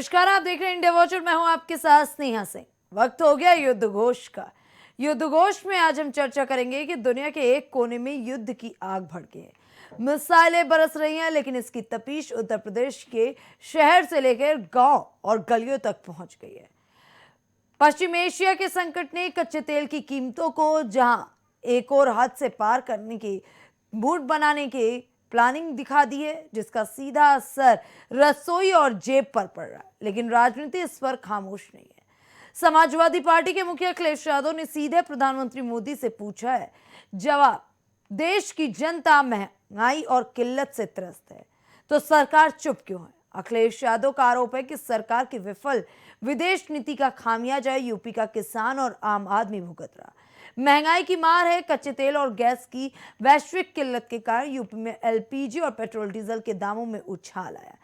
नमस्कार, आप देख रहे हैं इंडिया वॉच और मैं हूं आपके साथ स्नेहा सिंह। वक्त हो गया युद्ध घोष का। युद्ध घोष में आज हम चर्चा करेंगे कि दुनिया के एक कोने में युद्ध की आग भड़की है, मिसाइलें बरस रही हैं, लेकिन इसकी तपीश उत्तर प्रदेश के शहर से लेकर गांव और गलियों तक पहुंच गई है। पश्चिम एशिया के संकट ने कच्चे तेल की कीमतों को जहां एक और हद से पार करने की मूड बनाने की प्लानिंग दिखा दी है, जिसका सीधा असर रसोई और जेब पर पड़ रहा है, लेकिन राजनीति इस पर खामोश नहीं है। समाजवादी पार्टी के मुखिया अखिलेश यादव ने सीधे प्रधानमंत्री मोदी से पूछा है जवाब, देश की जनता महंगाई और किल्लत से त्रस्त है तो सरकार चुप क्यों है। अखिलेश यादव का आरोप है कि सरकार की विफल विदेश नीति का खामियाजा यूपी का किसान और आम आदमी भुगत रहा। महंगाई की मार है, कच्चे तेल और गैस की वैश्विक किल्लत के कारण यूपी में एलपीजी और पेट्रोल डीजल के दामों में उछाल आया।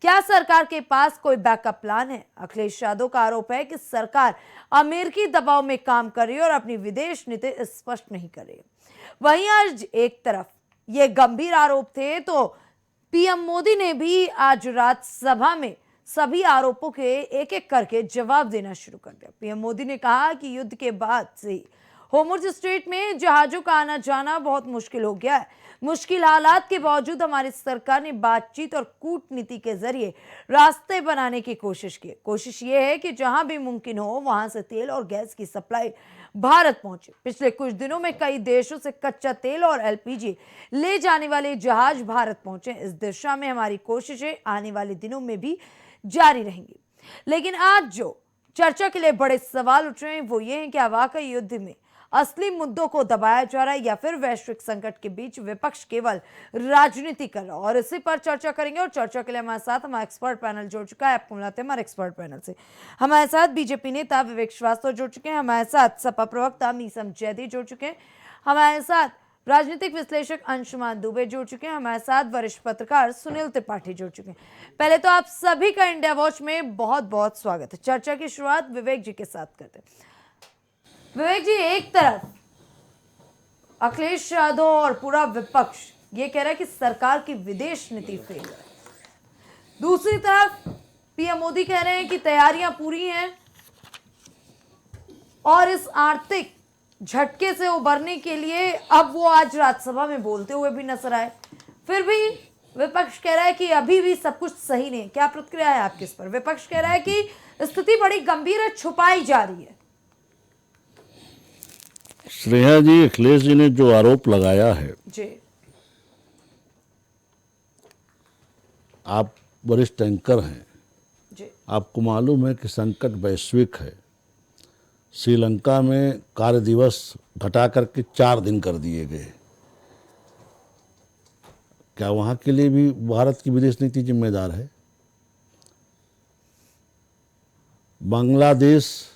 क्या सरकार के पास कोई बैकअप प्लान है? अखिलेश यादव का आरोप है कि सरकार अमेरिकी दबाव में काम कर रही है और अपनी विदेश नीति स्पष्ट नहीं कर रही। वहीं आज एक तरफ ये गंभीर आरोप थे तो पीएम मोदी ने भी आज राज्यसभा में सभी आरोपों के एक एक करके जवाब देना शुरू कर दिया। पीएम मोदी ने कहा कि युद्ध के बाद से होर्मुज स्ट्रेट में जहाजों का आना जाना बहुत मुश्किल हो गया है। मुश्किल हालात के बावजूद हमारी सरकार ने बातचीत और कूटनीति के जरिए रास्ते बनाने की कोशिश की। कोशिश ये है कि जहां भी मुमकिन हो वहां से तेल और गैस की सप्लाई भारत पहुंचे। पिछले कुछ दिनों में कई देशों से कच्चा तेल और एलपीजी ले जाने वाले जहाज भारत पहुंचे। इस दिशा में हमारी कोशिशें आने वाले दिनों में भी जारी रहेंगी। लेकिन आज जो चर्चा के लिए बड़े सवाल उठ रहे हैं वो ये हैं कि वाकई युद्ध में असली मुद्दों को दबाया जा रहा है या फिर वैश्विक संकट के बीच विपक्ष केवल राजनीति कर रहा है। और इसी पर चर्चा करेंगे और चर्चा के लिए हमारे साथ हमारा एक्सपर्ट पैनल जुड़ चुका है। आपको मिलाते हैं हमारे एक्सपर्ट पैनल से। हमारे साथ बीजेपी नेता विवेक श्रीवास्तव जुड़ चुके हैं, हमारे साथ सपा प्रवक्ता मीसम जैदी जुड़ चुके हैं, हमारे साथ राजनीतिक विश्लेषक अंशुमान दुबे जुड़ चुके हैं, हमारे साथ वरिष्ठ पत्रकार सुनील त्रिपाठी जुड़ चुके हैं। पहले तो आप सभी का इंडिया वॉच में बहुत बहुत स्वागत है। चर्चा की शुरुआत विवेक जी के साथ करते हैं। विवेक जी, एक तरफ अखिलेश यादव और पूरा विपक्ष ये कह रहा है कि सरकार की विदेश नीति फेल है, दूसरी तरफ पीएम मोदी कह रहे हैं कि तैयारियां पूरी हैं और इस आर्थिक झटके से उबरने के लिए अब वो आज राज्यसभा में बोलते हुए भी नजर आए। फिर भी विपक्ष कह रहा है कि अभी भी सब कुछ सही नहीं। क्या प्रतिक्रिया है आपकी इस पर? विपक्ष कह रहा है कि स्थिति बड़ी गंभीर है, छुपाई जा रही है। स्नेहा जी, अखिलेश जी ने जो आरोप लगाया है जी, आप वरिष्ठ एंकर हैं जी, आपको मालूम है कि संकट वैश्विक है। श्रीलंका में कार्य दिवस घटा करके 4 दिन कर दिए गए। क्या वहाँ के लिए भी भारत की विदेश नीति जिम्मेदार है? बांग्लादेश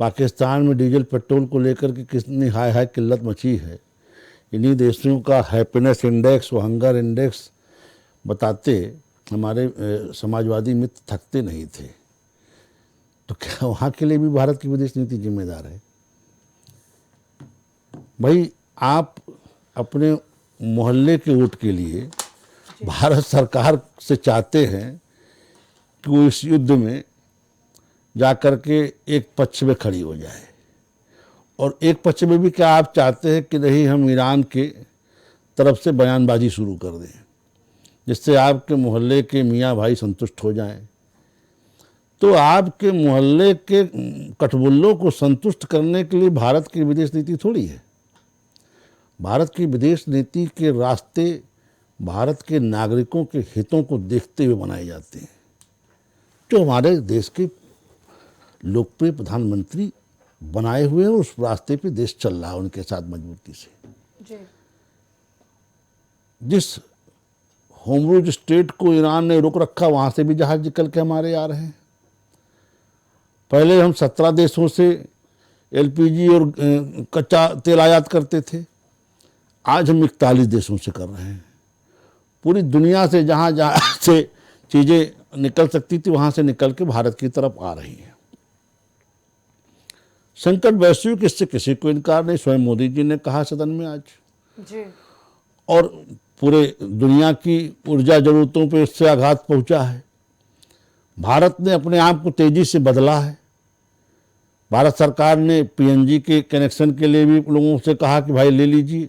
पाकिस्तान में डीजल पेट्रोल को लेकर के कितनी हाई किल्लत मची है। इन्हीं देशों का हैप्पीनेस इंडेक्स व हंगर इंडेक्स बताते हमारे समाजवादी मित्र थकते नहीं थे। तो क्या वहाँ के लिए भी भारत की विदेश नीति जिम्मेदार है? भाई, आप अपने मोहल्ले के वोट के लिए भारत सरकार से चाहते हैं कि वो इस युद्ध में जाकर के एक पक्ष में खड़ी हो जाए, और एक पक्ष में भी क्या आप चाहते हैं कि नहीं, हम ईरान के तरफ से बयानबाजी शुरू कर दें जिससे आपके मोहल्ले के मियाँ भाई संतुष्ट हो जाएं। तो आपके मोहल्ले के कटबुल्लों को संतुष्ट करने के लिए भारत की विदेश नीति थोड़ी है। भारत की विदेश नीति के रास्ते भारत के नागरिकों के हितों को देखते हुए बनाए जाते हैं। जो हमारे देश के लोकप्रिय प्रधानमंत्री बनाए हुए हैं, उस रास्ते पे देश चल रहा है उनके साथ मजबूती से। जी, जिस होर्मुज स्ट्रेट को ईरान ने रोक रखा, वहाँ से भी जहाज निकल के हमारे आ रहे हैं। पहले हम 17 देशों से एलपीजी और कच्चा तेल आयात करते थे, आज हम 41 देशों से कर रहे हैं। पूरी दुनिया से जहाँ जहाँ से चीज़ें निकल सकती थी वहाँ से निकल के भारत की तरफ आ रही हैं। संकट वैश्विक, इससे किसी को इनकार नहीं। स्वयं मोदी जी ने कहा सदन में आज जी, और पूरे दुनिया की ऊर्जा जरूरतों पे इससे आघात पहुंचा है। भारत ने अपने आप को तेजी से बदला है। भारत सरकार ने पीएनजी के कनेक्शन के लिए भी लोगों से कहा कि भाई ले लीजिए।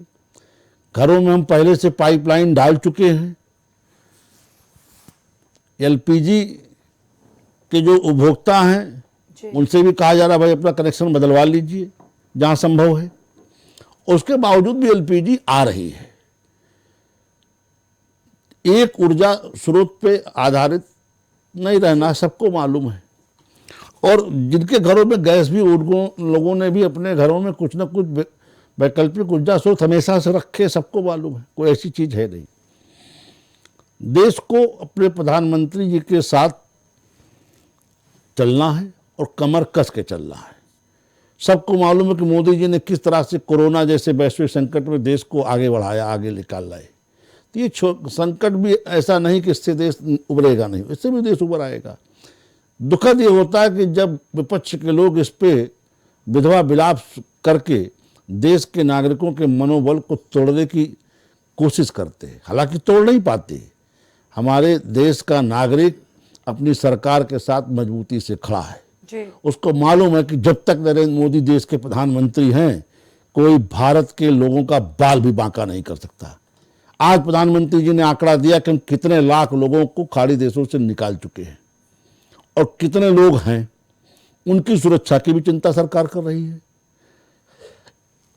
घरों में हम पहले से पाइपलाइन डाल चुके हैं। एलपीजी के जो उपभोक्ता हैं उनसे भी कहा जा रहा है भाई अपना कनेक्शन बदलवा लीजिए जहां संभव है। उसके बावजूद भी एलपीजी आ रही है। एक ऊर्जा स्रोत पे आधारित नहीं रहना सबको मालूम है। और जिनके घरों में गैस भी, लोगों ने भी अपने घरों में कुछ न कुछ वैकल्पिक ऊर्जा स्रोत हमेशा से रखे, सबको मालूम है, कोई ऐसी चीज है नहीं। देश को अपने प्रधानमंत्री जी के साथ चलना है और कमर कस के चलना है। सबको मालूम है कि मोदी जी ने किस तरह से कोरोना जैसे वैश्विक संकट में देश को आगे बढ़ाया, आगे निकाल लाए। तो ये संकट भी ऐसा नहीं कि इससे देश उभरेगा नहीं, इससे भी देश उभर आएगा। दुखद ये होता है कि जब विपक्ष के लोग इस पे विधवा विलाप करके देश के नागरिकों के मनोबल को तोड़ने की कोशिश करते हैं, हालांकि तोड़ नहीं पाते। हमारे देश का नागरिक अपनी सरकार के साथ मजबूती से खड़ा है जी। उसको मालूम है कि जब तक नरेंद्र मोदी देश के प्रधानमंत्री हैं, कोई भारत के लोगों का बाल भी बांका नहीं कर सकता। आज प्रधानमंत्री जी ने आंकड़ा दिया कि हम कितने लाख लोगों को खाड़ी देशों से निकाल चुके हैं और कितने लोग हैं, उनकी सुरक्षा की भी चिंता सरकार कर रही है।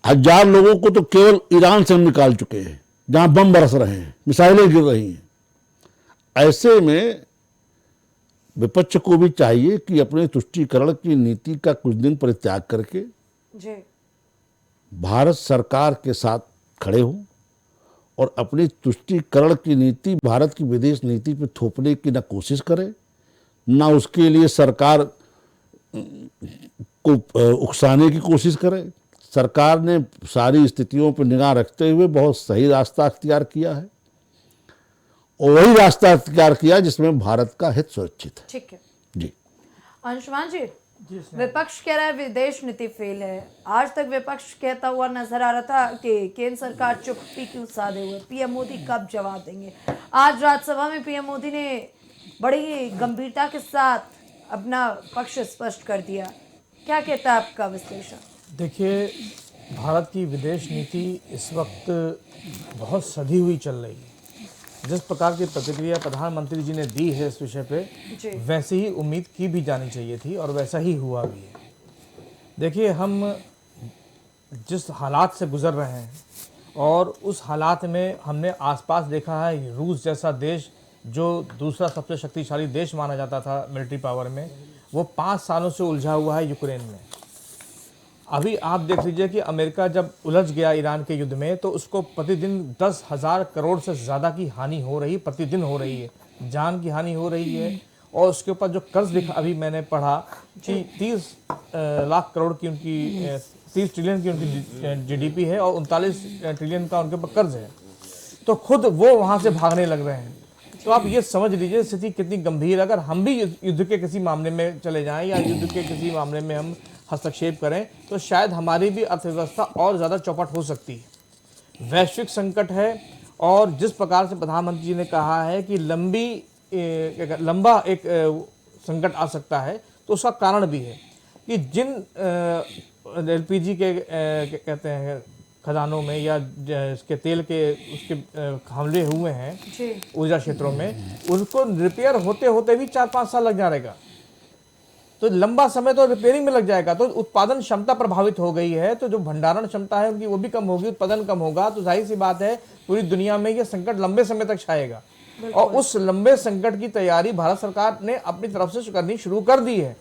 1000 लोगों को तो केवल ईरान से हम निकाल चुके हैं, जहां बम बरस रहे हैं, मिसाइलें गिर रही हैं। ऐसे में विपक्ष को भी चाहिए कि अपने तुष्टीकरण की नीति का कुछ दिन परित्याग करके जी। भारत सरकार के साथ खड़े हो और अपनी तुष्टीकरण की नीति भारत की विदेश नीति पर थोपने की न कोशिश करे, ना उसके लिए सरकार को उकसाने की कोशिश करे। सरकार ने सारी स्थितियों पर निगाह रखते हुए बहुत सही रास्ता अख्तियार किया है और वही रास्ता अख्तियार किया जिसमें भारत का हित सुरक्षित है। ठीक है जी। अंशुमान जी, विपक्ष कह रहा है विदेश नीति फेल है। आज तक विपक्ष कहता हुआ नजर आ रहा था कि केंद्र सरकार चुप्पी क्यों साधे हुए, पीएम मोदी कब जवाब देंगे। आज राज्यसभा में पीएम मोदी ने बड़ी गंभीरता के साथ अपना पक्ष स्पष्ट कर दिया। क्या कहता है आपका विश्लेषण? देखिए, भारत की विदेश नीति इस वक्त बहुत सधी हुई चल रही है। जिस प्रकार की प्रतिक्रिया प्रधानमंत्री जी ने दी है इस विषय पे, वैसे ही उम्मीद की भी जानी चाहिए थी और वैसा ही हुआ भी है। देखिए, हम जिस हालात से गुजर रहे हैं और उस हालात में हमने आसपास देखा है रूस जैसा देश, जो दूसरा सबसे शक्तिशाली देश माना जाता था मिलिट्री पावर में, वो 5 सालों से उलझा हुआ है यूक्रेन में। अभी आप देख लीजिए कि अमेरिका जब उलझ गया ईरान के युद्ध में, तो उसको प्रतिदिन 10,000 करोड़ से ज़्यादा की हानि हो रही, प्रतिदिन हो रही है, जान की हानि हो रही है। और उसके ऊपर जो कर्ज दिखा, अभी मैंने पढ़ा कि 30 लाख करोड़ की उनकी 30 ट्रिलियन की उनकी जीडीपी है और 39 ट्रिलियन का उनके ऊपर कर्ज है। तो खुद वो वहाँ से भागने लग रहे हैं। तो आप ये समझ लीजिए स्थिति कितनी गंभीर है। अगर हम भी युद्ध के किसी मामले में चले जाएं या युद्ध के किसी मामले में हम हस्तक्षेप करें, तो शायद हमारी भी अर्थव्यवस्था और ज़्यादा चौपट हो सकती है। वैश्विक संकट है और जिस प्रकार से प्रधानमंत्री जी ने कहा है कि लंबा एक संकट आ सकता है, तो उसका कारण भी है कि जिन एलपीजी के कहते हैं खदानों में या इसके तेल के उसके हमले हुए हैं ऊर्जा क्षेत्रों में, उनको रिपेयर होते होते भी 4-5 साल लग जाएगा। तो लंबा समय तो रिपेयरिंग में लग जाएगा। तो उत्पादन क्षमता प्रभावित हो गई है, तो जो भंडारण क्षमता है उनकी वो भी कम होगी, उत्पादन कम होगा। तो जाहिर सी बात है पूरी दुनिया में ये संकट लंबे समय तक छाएगा और उस लंबे संकट की तैयारी भारत सरकार ने अपनी तरफ से करनी शुरू कर दी है।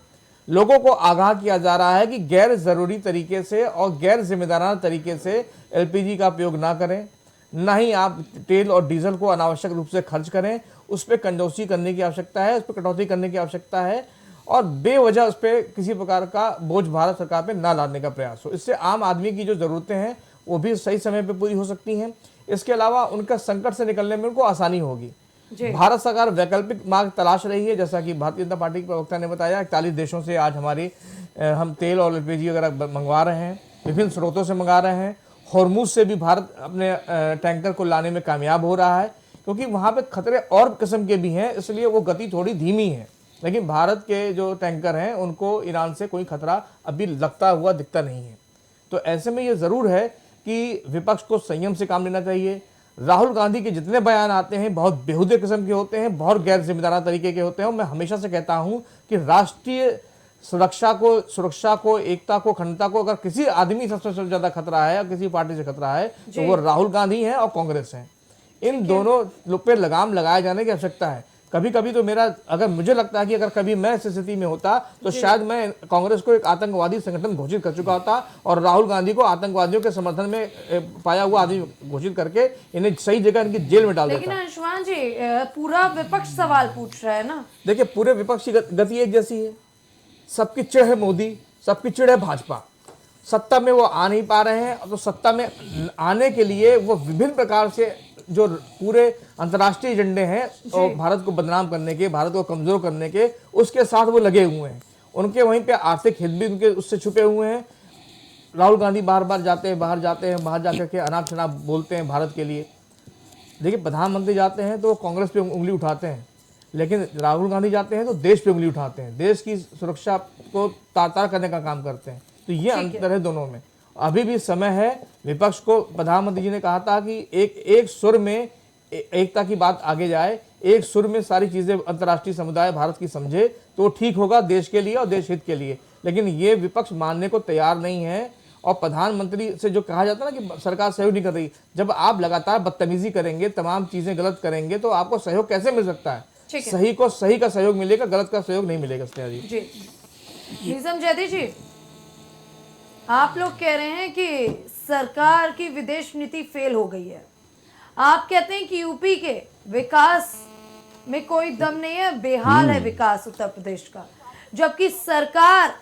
लोगों को आगाह किया जा रहा है कि गैर जरूरी तरीके से और गैर जिम्मेदाराना तरीके से एलपीजी का उपयोग ना करें, ना ही आप तेल और डीजल को अनावश्यक रूप से खर्च करें। उस पर कंजूसी करने की आवश्यकता है, उस पर कटौती करने की आवश्यकता है और बेवजह उस पर किसी प्रकार का बोझ भारत सरकार पे ना लादने का प्रयास हो। इससे आम आदमी की जो ज़रूरतें हैं वो भी सही समय पे पूरी हो सकती हैं। इसके अलावा उनका संकट से निकलने में उनको आसानी होगी। भारत सरकार वैकल्पिक मार्ग तलाश रही है, जैसा कि भारतीय जनता पार्टी के प्रवक्ता ने बताया। 41 देशों से आज हम तेल और एलपीजी वगैरह मंगवा रहे हैं, विभिन्न स्रोतों से मंगा रहे हैं। हॉर्मुज से भी भारत अपने टैंकर को लाने में कामयाब हो रहा है, क्योंकि वहाँ पे खतरे और किस्म के भी हैं, इसलिए वो गति थोड़ी धीमी है। लेकिन भारत के जो टैंकर हैं उनको ईरान से कोई खतरा अभी लगता हुआ दिखता नहीं है। तो ऐसे में ये ज़रूर है कि विपक्ष को संयम से काम लेना चाहिए। राहुल गांधी के जितने बयान आते हैं बहुत बेहुदे किस्म के होते हैं, बहुत गैर जिम्मेदाराना तरीके के होते हैं। और मैं हमेशा से कहता हूं कि राष्ट्रीय सुरक्षा को, एकता को, अखंडता को अगर किसी आदमी सबसे ज्यादा खतरा है या किसी पार्टी से खतरा है तो वो राहुल गांधी हैं और कांग्रेस हैं। इन दोनों पे लगाम लगाए जाने की आवश्यकता है। कभी कभी तो अगर मुझे लगता है कि अगर कभी मैं इस स्थिति में होता तो शायद मैं कांग्रेस को एक आतंकवादी संगठन घोषित कर चुका होता और राहुल गांधी को आतंकवादियों के समर्थन में पाया हुआ आदमी घोषित करके इन्हें सही जगह इनकी जेल में डाल देता। लेकिन अंशुमान जी, पूरा विपक्ष सवाल पूछ रहा है ना। देखिए, पूरे विपक्ष की गति एक जैसी है। सबकी चिढ़ है मोदी, सबकी चिढ़ है भाजपा। सत्ता में वो आ नहीं पा रहे हैं, तो सत्ता में आने के लिए वो विभिन्न प्रकार से जो पूरे अंतर्राष्ट्रीय एजेंडे हैं और भारत को बदनाम करने के, भारत को कमजोर करने के, उसके साथ वो लगे हुए हैं। उनके वहीं पे आर्थिक हित भी उनके उससे छुपे हुए हैं। राहुल गांधी बार बार जाते हैं, बाहर जाकर के अनाप शनाप बोलते हैं भारत के लिए। देखिए, प्रधानमंत्री जाते हैं तो कांग्रेस पे उंगली उठाते हैं, लेकिन राहुल गांधी जाते हैं तो देश पे उंगली उठाते हैं, देश की सुरक्षा को तार-तार करने का काम करते हैं। तो ये अंतर है दोनों में। अभी भी समय है। विपक्ष को प्रधानमंत्री जी ने कहा था कि एक सुर में एकता की बात आगे जाए, एक सुर में सारी चीजें अंतर्राष्ट्रीय समुदाय भारत की समझे तो ठीक होगा देश के लिए और देश हित के लिए। लेकिन ये विपक्ष मानने को तैयार नहीं है। और प्रधानमंत्री से जो कहा जाता है ना कि सरकार सहयोग नहीं कर रही, जब आप लगातार बदतमीजी करेंगे, तमाम चीजें गलत करेंगे तो आपको सहयोग कैसे मिल सकता है? सही को सही का सहयोग मिलेगा, गलत का सहयोग नहीं मिलेगा। स्नेहा जी, नीजम जैदी जी, आप लोग कह रहे हैं कि सरकार की विदेश नीति फेल हो गई है। आप कहते हैं कि यूपी के विकास में कोई दम नहीं है, बेहाल है विकास उत्तर प्रदेश का, जबकि सरकार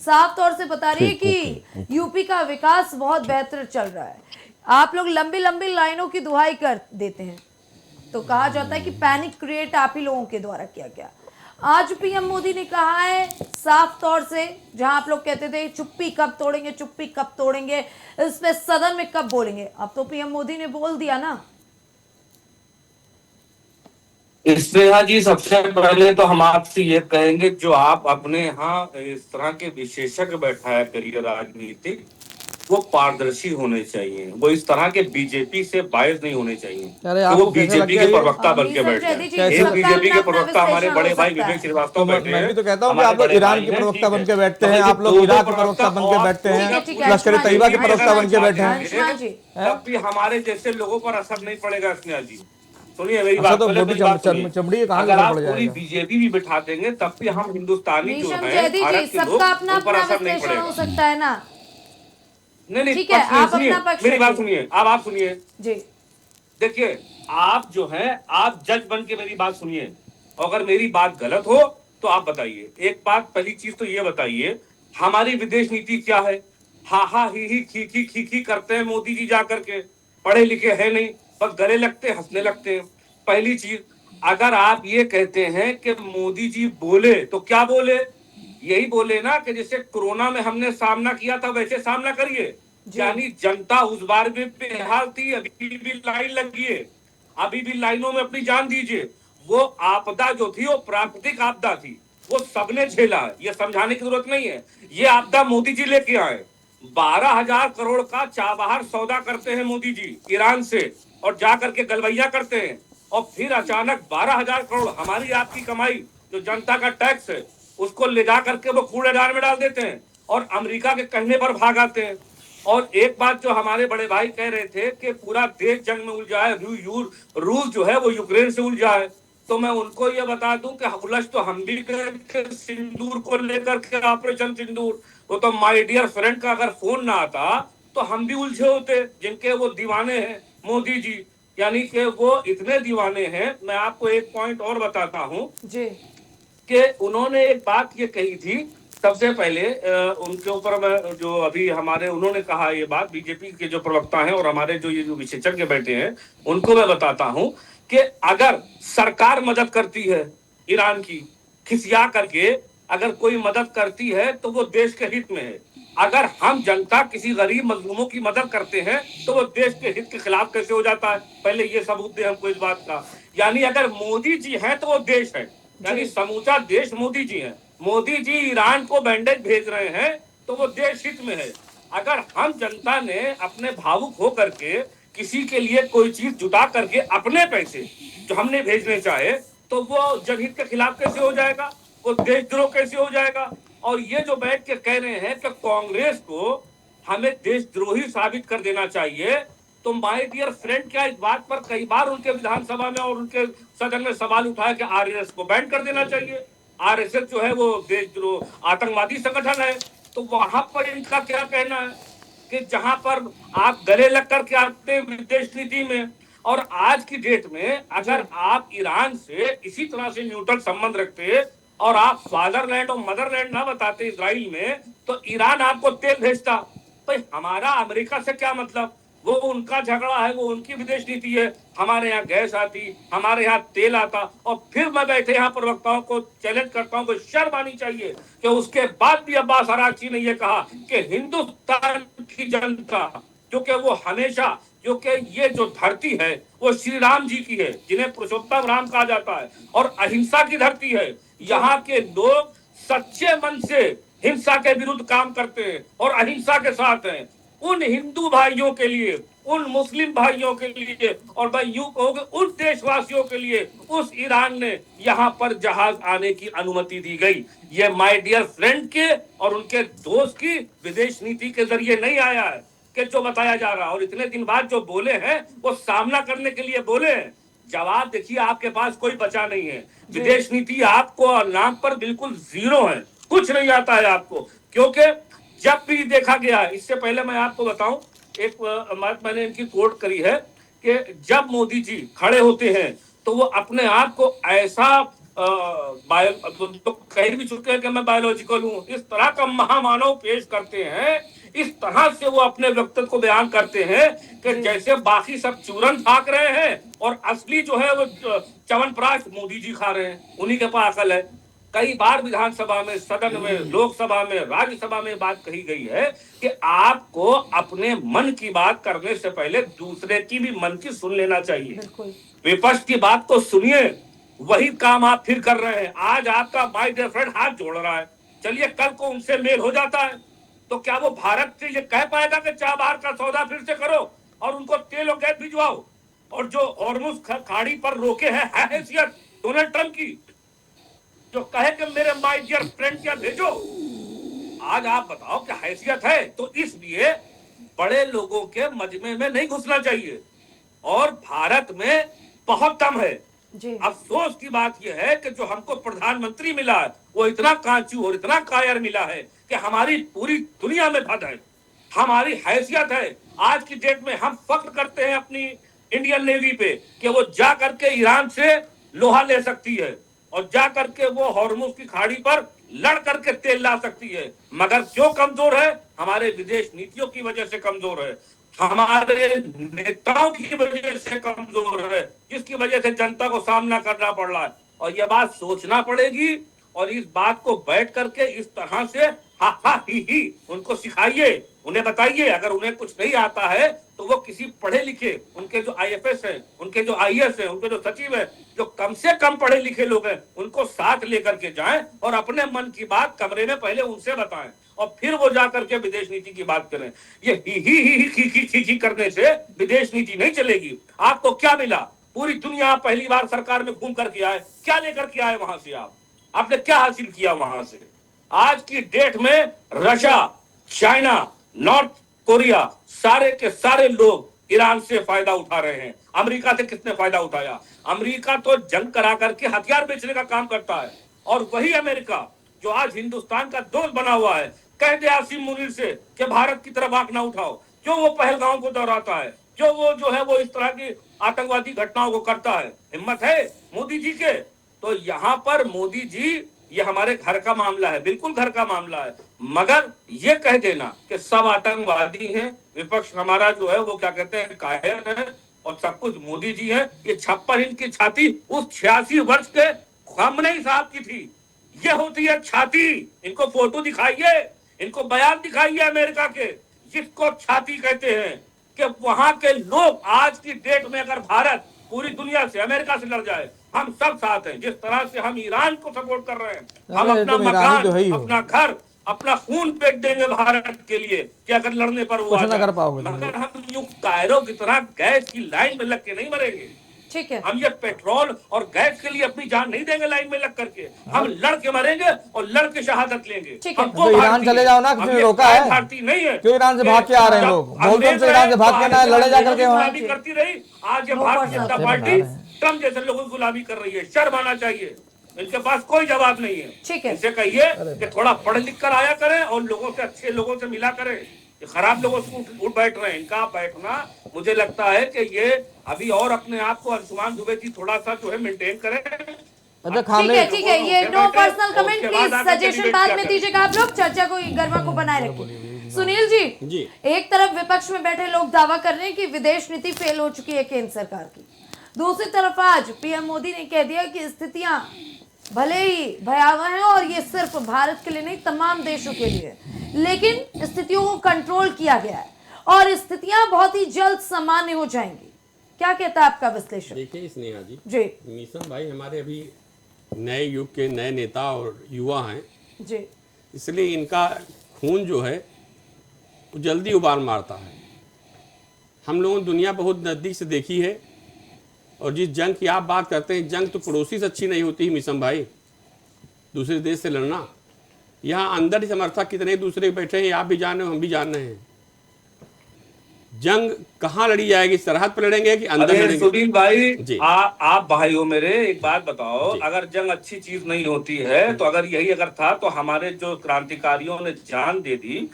साफ तौर से बता रही है कि यूपी का विकास बहुत बेहतर चल रहा है। आप लोग लंबी लंबी लाइनों की दुहाई कर देते हैं, तो कहा जाता है कि पैनिक क्रिएट आप ही लोगों के द्वारा किया गया। आज पीएम मोदी ने कहा है साफ तौर से, जहां आप लोग कहते थे चुप्पी कब तोड़ेंगे, चुप्पी कब तोड़ेंगे, इस पे सदन में कब बोलेंगे, अब तो पीएम मोदी ने बोल दिया ना। स्नेहा जी, सबसे पहले तो हम आपसे ये कहेंगे, जो आप अपने यहाँ इस तरह के विशेषज्ञ बैठाया करिए राजनीतिक, वो पारदर्शी होने चाहिए, वो इस तरह के बीजेपी से बायस नहीं होने चाहिए। तो वो बीजेपी के प्रवक्ता बन के बैठे हैं। एक बीजेपी के प्रवक्ता हमारे बड़े भाई विवेक श्रीवास्तव बैठे हैं। मैं भी तो कहता हूँ कि आप लोग ईरान के प्रवक्ता बन के बैठते हैं, आप लोग इराक के प्रवक्ता बन के बैठते हैं, लश्कर तैयबा के प्रवक्ता बन के बैठे हैं। तब भी हमारे जैसे लोगों पर असर नहीं पड़ेगा। स्नेहा जी सुनिए मेरी बात, चमड़ी अगर आप पूरी बीजेपी भी बिठा देंगे तब भी हम हिंदुस्तानी जो है, भारत के लोग, उन पर असर नहीं पड़ेगा। हो सकता है ना। नहीं, ठीक है, आप अपना पक्ष मेरी बात सुनिए। अब आप सुनिए जी। देखिए, आप जो है, आप जज बन के मेरी बात सुनिए, अगर मेरी बात गलत हो तो आप बताइए। एक बात, पहली चीज तो ये बताइए, हमारी विदेश नीति क्या है? हा हा ही खी करते हैं मोदी जी जाकर के, पढ़े लिखे है नहीं, बस गले लगते हंसने लगते हैं। पहली चीज, अगर आप ये कहते हैं कि मोदी जी बोले तो क्या बोले? यही बोले ना कि जैसे कोरोना में हमने सामना किया था वैसे सामना करिए। यानी जनता उस बार भी बेहाल थी, अभी भी लाइन लगी है, अभी भी लाइनों में अपनी जान दीजिए। वो आपदा जो थी वो प्राकृतिक आपदा थी, वो सबने झेला है, ये समझाने की जरूरत नहीं है। ये आपदा मोदी जी लेके आए। 12,000 करोड़ का चाबहार सौदा करते हैं मोदी जी ईरान से, और जाकर के गलवैया करते हैं, और फिर अचानक 12,000 करोड़ हमारी आपकी कमाई, जो जनता का टैक्स है, उसको ले जा करके वो कूड़ेदान में डाल देते हैं और अमेरिका के कहने पर भाग आते हैं। और एक बात जो हमारे बड़े भाई कह रहे थे कि पूरा देश जंग में उलझा है, रूस जो है वो यूक्रेन से उलझा है, तो मैं उनको ये बता दूं कि उलझ तो हम भी सिंदूर को लेकर के, ऑपरेशन सिंदूर, वो तो माय डियर फ्रेंड का अगर फोन ना आता तो हम भी उलझे होते, जिनके वो दीवाने हैं मोदी जी, यानी कि वो इतने दीवाने हैं। मैं आपको एक पॉइंट और बताता हूँ कि उन्होंने एक बात ये कही थी सबसे पहले, उनके ऊपर मैं जो अभी हमारे उन्होंने कहा ये बात, बीजेपी के जो प्रवक्ता हैं और हमारे जो ये जो विशेषज्ञ बैठे हैं उनको मैं बताता हूं कि अगर सरकार मदद करती है ईरान की, खिसिया करके अगर कोई मदद करती है तो वो देश के हित में है। अगर हम जनता किसी गरीब मजलूमों की मदद करते हैं तो वो देश के हित के खिलाफ कैसे हो जाता है? पहले ये सबूत दे हमको इस बात का। यानी अगर मोदी जी हैं तो वो देश है, यानी समूचा देश मोदी जी हैं। मोदी जी ईरान को बैंडेज भेज रहे हैं तो वो देश हित में है। अगर हम जनता ने अपने भावुक होकर के किसी के लिए कोई चीज जुटा करके अपने पैसे जो हमने भेजने चाहे तो वो जनहित के खिलाफ कैसे हो जाएगा, वो देशद्रोह कैसे हो जाएगा। और ये जो बैठ के कह रहे हैं कि कांग्रेस को हमें देशद्रोही साबित कर देना चाहिए, तो माय डियर फ्रेंड, क्या इस बात पर कई बार उनके विधानसभा में और उनके सदन में सवाल उठाया कि आरएसएस को बैन कर देना चाहिए। आरएसएस जो है वो देशद्रोह आतंकवादी संगठन है। तो वहां पर इनका क्या कहना है कि जहां पर आप गले लग करके आते हैं विदेश नीति में। और आज की डेट में अगर आप ईरान से इसी तरह से न्यूट्रल संबंध रखते और आप फादरलैंड और मदरलैंड ना बताते इसराइल में, तो ईरान आपको तेल भेजता। भाई हमारा अमेरिका से क्या मतलब, वो उनका झगड़ा है, वो उनकी विदेश नीति है। हमारे यहाँ गैस आती, हमारे यहाँ तेल आता, और फिर मैं बैठे यहाँ प्रवक्ताओं को चैलेंज करता हूँ कि शर्म आनी चाहिए कि उसके बाद भी अब्बास अरागची ने यह कहा कि हिंदुस्तान की जनता जो कि वो हमेशा जो कि ये जो धरती है वो श्री राम जी की है, जिन्हें पुरुषोत्तम राम कहा जाता है, और अहिंसा की धरती है। यहाँ के लोग सच्चे मन से हिंसा के विरुद्ध काम करते हैं और अहिंसा के साथ हैं। उन हिंदू भाइयों के लिए, उन मुस्लिम भाइयों के लिए, और मैं यूं कहूंगा उन देशवासियों के लिए उस ईरान ने यहाँ पर जहाज आने की अनुमति दी गई। ये माय डियर फ्रेंड के और उनके दोस्त की विदेश नीति के जरिए नहीं आया है कि जो बताया जा रहा है। और इतने दिन बाद जो बोले हैं वो सामना करने के लिए बोले हैं। जवाब देखिए आपके पास कोई बचा नहीं है। विदेश नीति आपको नाम पर बिल्कुल जीरो है, कुछ नहीं आता है आपको। क्योंकि जब भी देखा गया, इससे पहले मैं आपको बताऊं, एक बात मैंने इनकी कोट करी है कि जब मोदी जी खड़े होते हैं तो वो अपने आप को ऐसा तो कह भी चुके हैं कि मैं बायोलॉजिकल हूं, इस तरह का महामानव पेश करते हैं, इस तरह से वो अपने व्यक्तित्व को बयान करते हैं कि जैसे बाकी सब चूरन फाक रहे हैं और असली जो है वो च्यवनप्राश मोदी जी खा रहे हैं, उन्हीं के पास अकल है। कई बार विधानसभा में, सदन में, लोकसभा में, राज्यसभा में बात कही गई है कि आपको अपने मन की बात करने से पहले दूसरे की भी मन की सुन लेना चाहिए। विपक्ष की बात तो सुनिए, वही काम आप फिर कर रहे हैं। आज आपका माय डियर फ्रेंड हाथ जोड़ रहा है, चलिए कल को उनसे मेल हो जाता है तो क्या वो भारत से ये कह पाएगा कि चाबहार का सौदा फिर से करो और उनको तेल और गैस भिजवाओ? और जो हॉर्मुज खाड़ी पर रोके हैं हैसियत डोनाल्ड ट्रंप की, जो कहे कि मेरे माय डियर फ्रेंड क्या भेजो, आज आप बताओ क्या हैसियत है? तो इसलिए बड़े लोगों के मजमे में नहीं घुसना चाहिए। और भारत में बहुत दम है। अफसोस की बात यह है कि जो हमको प्रधानमंत्री मिला है वो इतना कांचू और इतना कायर मिला है कि हमारी पूरी दुनिया में भद है, हमारी हैसियत है। आज की डेट में हम फख्र करते हैं अपनी इंडियन नेवी पे कि वो जा करके ईरान से लोहा ले सकती है और जा करके वो हॉर्मुज की खाड़ी पर लड़ करके तेल ला सकती है। मगर क्यों कमजोर है? हमारे विदेश नीतियों की वजह से कमजोर है, हमारे नेताओं की वजह से कमजोर है, जिसकी वजह से जनता को सामना करना पड़ रहा है। और यह बात सोचना पड़ेगी और इस बात को बैठ करके इस तरह से हा हा ही उनको सिखाइए, उन्हें बताइए। अगर उन्हें कुछ नहीं आता है तो वो किसी पढ़े लिखे, उनके जो आईएफएस हैं, उनके जो आईएएस हैं, उनके जो सचिव हैं, जो कम से कम पढ़े लिखे लोग हैं, उनको साथ लेकर के जाएं और अपने मन की बात कमरे में पहले उनसे बताएं और फिर वो जाकर के विदेश नीति की बात करें। ये ही करने से विदेश नीति नहीं चलेगी। आपको क्या मिला? पूरी दुनिया पहली बार सरकार में घूम करके आए, क्या लेकर के आए वहां से? आपने क्या हासिल किया वहां से? आज की डेट में रशिया, चाइना, नॉर्थ कोरिया, सारे के सारे लोग ईरान से फायदा उठा रहे हैं। अमेरिका से किसने फायदा उठाया? अमेरिका तो जंग करा करके हथियार बेचने का काम करता है। और वही अमेरिका जो आज हिंदुस्तान का दोस्त बना हुआ है, कह दे आसिम मुनीर से कि भारत की तरफ आंख ना उठाओ, जो वो पहलगांव को दोहराता है, जो वो इस तरह की आतंकवादी घटनाओं को करता है। हिम्मत है मोदी जी के? तो यहाँ पर मोदी जी, ये हमारे घर का मामला है, बिल्कुल घर का मामला है। मगर ये कह देना कि सब आतंकवादी हैं, विपक्ष हमारा जो है वो क्या कहते हैं कायर है और सब कुछ मोदी जी है, ये 56 इंच की छाती उस 86 वर्ष के खामनेई साहब की थी। ये होती है छाती। इनको फोटो दिखाइए, इनको बयान दिखाइए अमेरिका के, जिसको छाती कहते हैं। कि वहां के लोग आज की डेट में अगर भारत पूरी दुनिया से, अमेरिका से लड़ जाए, हम सब साथ हैं। जिस तरह से हम ईरान को सपोर्ट कर रहे हैं, हम अरे अपना तुम ईरानी तो है ही मकान, हो। अपना घर, अपना खून फेंक देंगे भारत के लिए कि अगर लड़ने पर वो कुछ आ ना जाए। कर पाओगे तुम। मगर हम यूं कायरो की तरह गैस की लाइन में लग के नहीं मरेंगे। ठीक है। हम ये पेट्रोल और गैस के लिए अपनी जान नहीं देंगे लाइन में लग करके। हम लड़ के मरेंगे और लड़ के शहादत लेंगे। ठीक है। हम वो तो ईरान भारतीय चले हैं। जाओ ना, हम किसी ने ये रोका है? भारतीय नहीं है। क्यों ईरान से भाग के आ रहे हैं लोग? बोल तुमसे ईरान से भाग के ना लड़े जा करके वहाँ। गुलामी करती रही, आज ये नो भारतीय पर्सन। जनता पार्टी ट्रम्प जैसे लोगों की गुलामी कर रही है। शर्म आना चाहिए। इनके पास कोई जवाब नहीं है। ठीक है। इनसे कहिए कि थोड़ा पढ़ लिख कर आया करें और लोगों से, अच्छे लोगों से मिला करें। ये खराब लोगों से उठ बैठ रहे हैं। इनका बैठना, मुझे लगता है कि ये अभी और अपने आप को अंशुमान दुबे जी थोड़ा सा जो है मेंटेन करें। अच्छा ठीक खाने है, ठीक है, ये नो पर्सनल कमेंट उसके प्लीज, बाद आकर सजेशन debate बाद क्या में करें। दीजिएगा। आप लोग चर्चा को, गर्मा को बनाए रखिए। सुनील जी, एक तरफ विपक्ष में बैठे लोग दावा कर रहे हैं कि विदेश नीति फेल हो चुकी है केंद्र सरकार की, दूसरी तरफ आज पीएम मोदी ने कह दिया कि स्थितियां भले ही भयावह हैं और ये सिर्फ भारत के लिए नहीं तमाम देशों के लिए, लेकिन स्थितियों को कंट्रोल किया गया है और स्थितियां बहुत ही जल्द सामान्य हो जाएंगी। क्या कहता है आपका विश्लेषण? देखिए स्नेहा जी, जी मीसम भाई हमारे अभी नए युग के नए नेता और युवा हैं, जी इसलिए इनका खून जो है वो जल्दी उबाल मारता है। हम लोगों ने दुनिया बहुत नज़दीक से देखी है और जिस जंग की आप बात करते हैं, जंग तो पड़ोसी से अच्छी नहीं होती है मीसम भाई, दूसरे देश से लड़ना। यहाँ अंदर समर्थक कितने दूसरे बैठे हैं, आप भी जान रहे हो, हम भी जान रहे हैं। जंग कहाँ लड़ी जाएगी, सरहद पर लड़ेंगे कि अंदर अरे लड़ेंगे? सुनील भाई, जी। आप भाई हो मेरे, एक बात बताओ, जी। अगर जंग अच्छी चीज नहीं होती है तो अगर यही अगर था तो हमारे जो क्रांतिकारियों ने जान दे दी,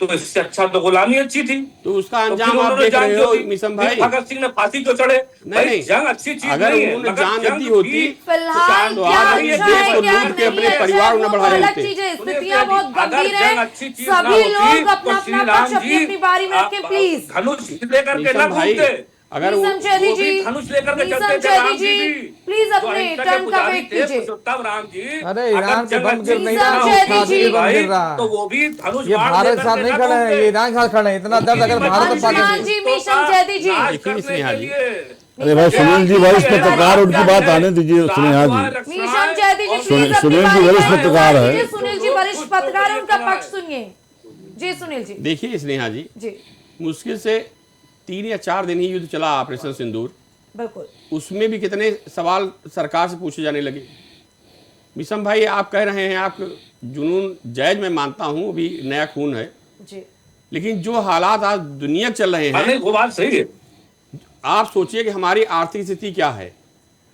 तो इससे अच्छा तो गुलामी अच्छी थी। तो उसका तो अंजाम फिर आप उन्होंने देख जान रहे क्यों हो दी? मिसम फिर भाई। भगत सिंह ने फांसी क्यों चढ़े? भाई नहीं। जंग अच्छी चीज अगर नहीं है, उन्होंने मगर जान जंग दी होती, भी फिलहाल तो क्या आज ये अच्छा देश है को क्या लूट के नहीं अपने है, परिवार वो में तो बढ़ा रहे अलग थे। चीज है। सुनिए स्थितियां जी, बहुत अगर गंभीर है। जंग अच्छी चीज ना सभी होती, लोग तो अपना श्री अपना राम पक्ष अपनी जी अपनी बारी में रखें प्लीज। धनुष लेकर के मिसम ना भाई, घूमते। अगर मीसम वो चैदी जी, भी धनुष लेकर के मीसम चलते थे चैदी राम जी जी, भी। प्लीज जो अपने अहिंसा के टर्न का पुजारी वेट थे कीजिए। पुरुषोत्तम राम जी, अरे अगर ईरान के जंग बम गिर अच्छी नहीं मीसम रहा, चैदी खांसी जी, के बम भाई, गिर रहा तो है। वो भी धनुष ये बाण भारत लेकर साथ के नहीं ना खड़े हैं, घूमते। ये ईरान के साथ खड़े हैं। इतना दर्द अगर भारत में अंशुमान पाकिस्तान जी, मीसम चैदी जी, नाश देखिए करने स्नेहा के जी। लिए। अरे भाई सुनील जी वरिष्ठ पत्रकार, उनकी बात आने दीजिए स्नेहा जी। मीसम चैदी जी, सुनील प्लीज अपनी जी बारी वरिष्ठ में पत्रकार आवाज है। दीजिए। सुनील जी वरिष्ठ पत्रकार है, उनका पक्ष सुनिए। जी सुनील जी। देखिए स्नेहा जी, जी मुश्किल से 3 या 4 दिन ही युद्ध चला ऑपरेशन सिंदूर, बिल्कुल। उसमें भी कितने सवाल सरकार से पूछे जाने लगे। मिसम भाई आप कह रहे हैं, आप जुनून जायज मैं मानता हूँ, अभी नया खून है, जी लेकिन जो हालात आज दुनिया चल रहे हैं, अरे वो बात सही है। आप सोचिए कि हमारी आर्थिक स्थिति क्या है।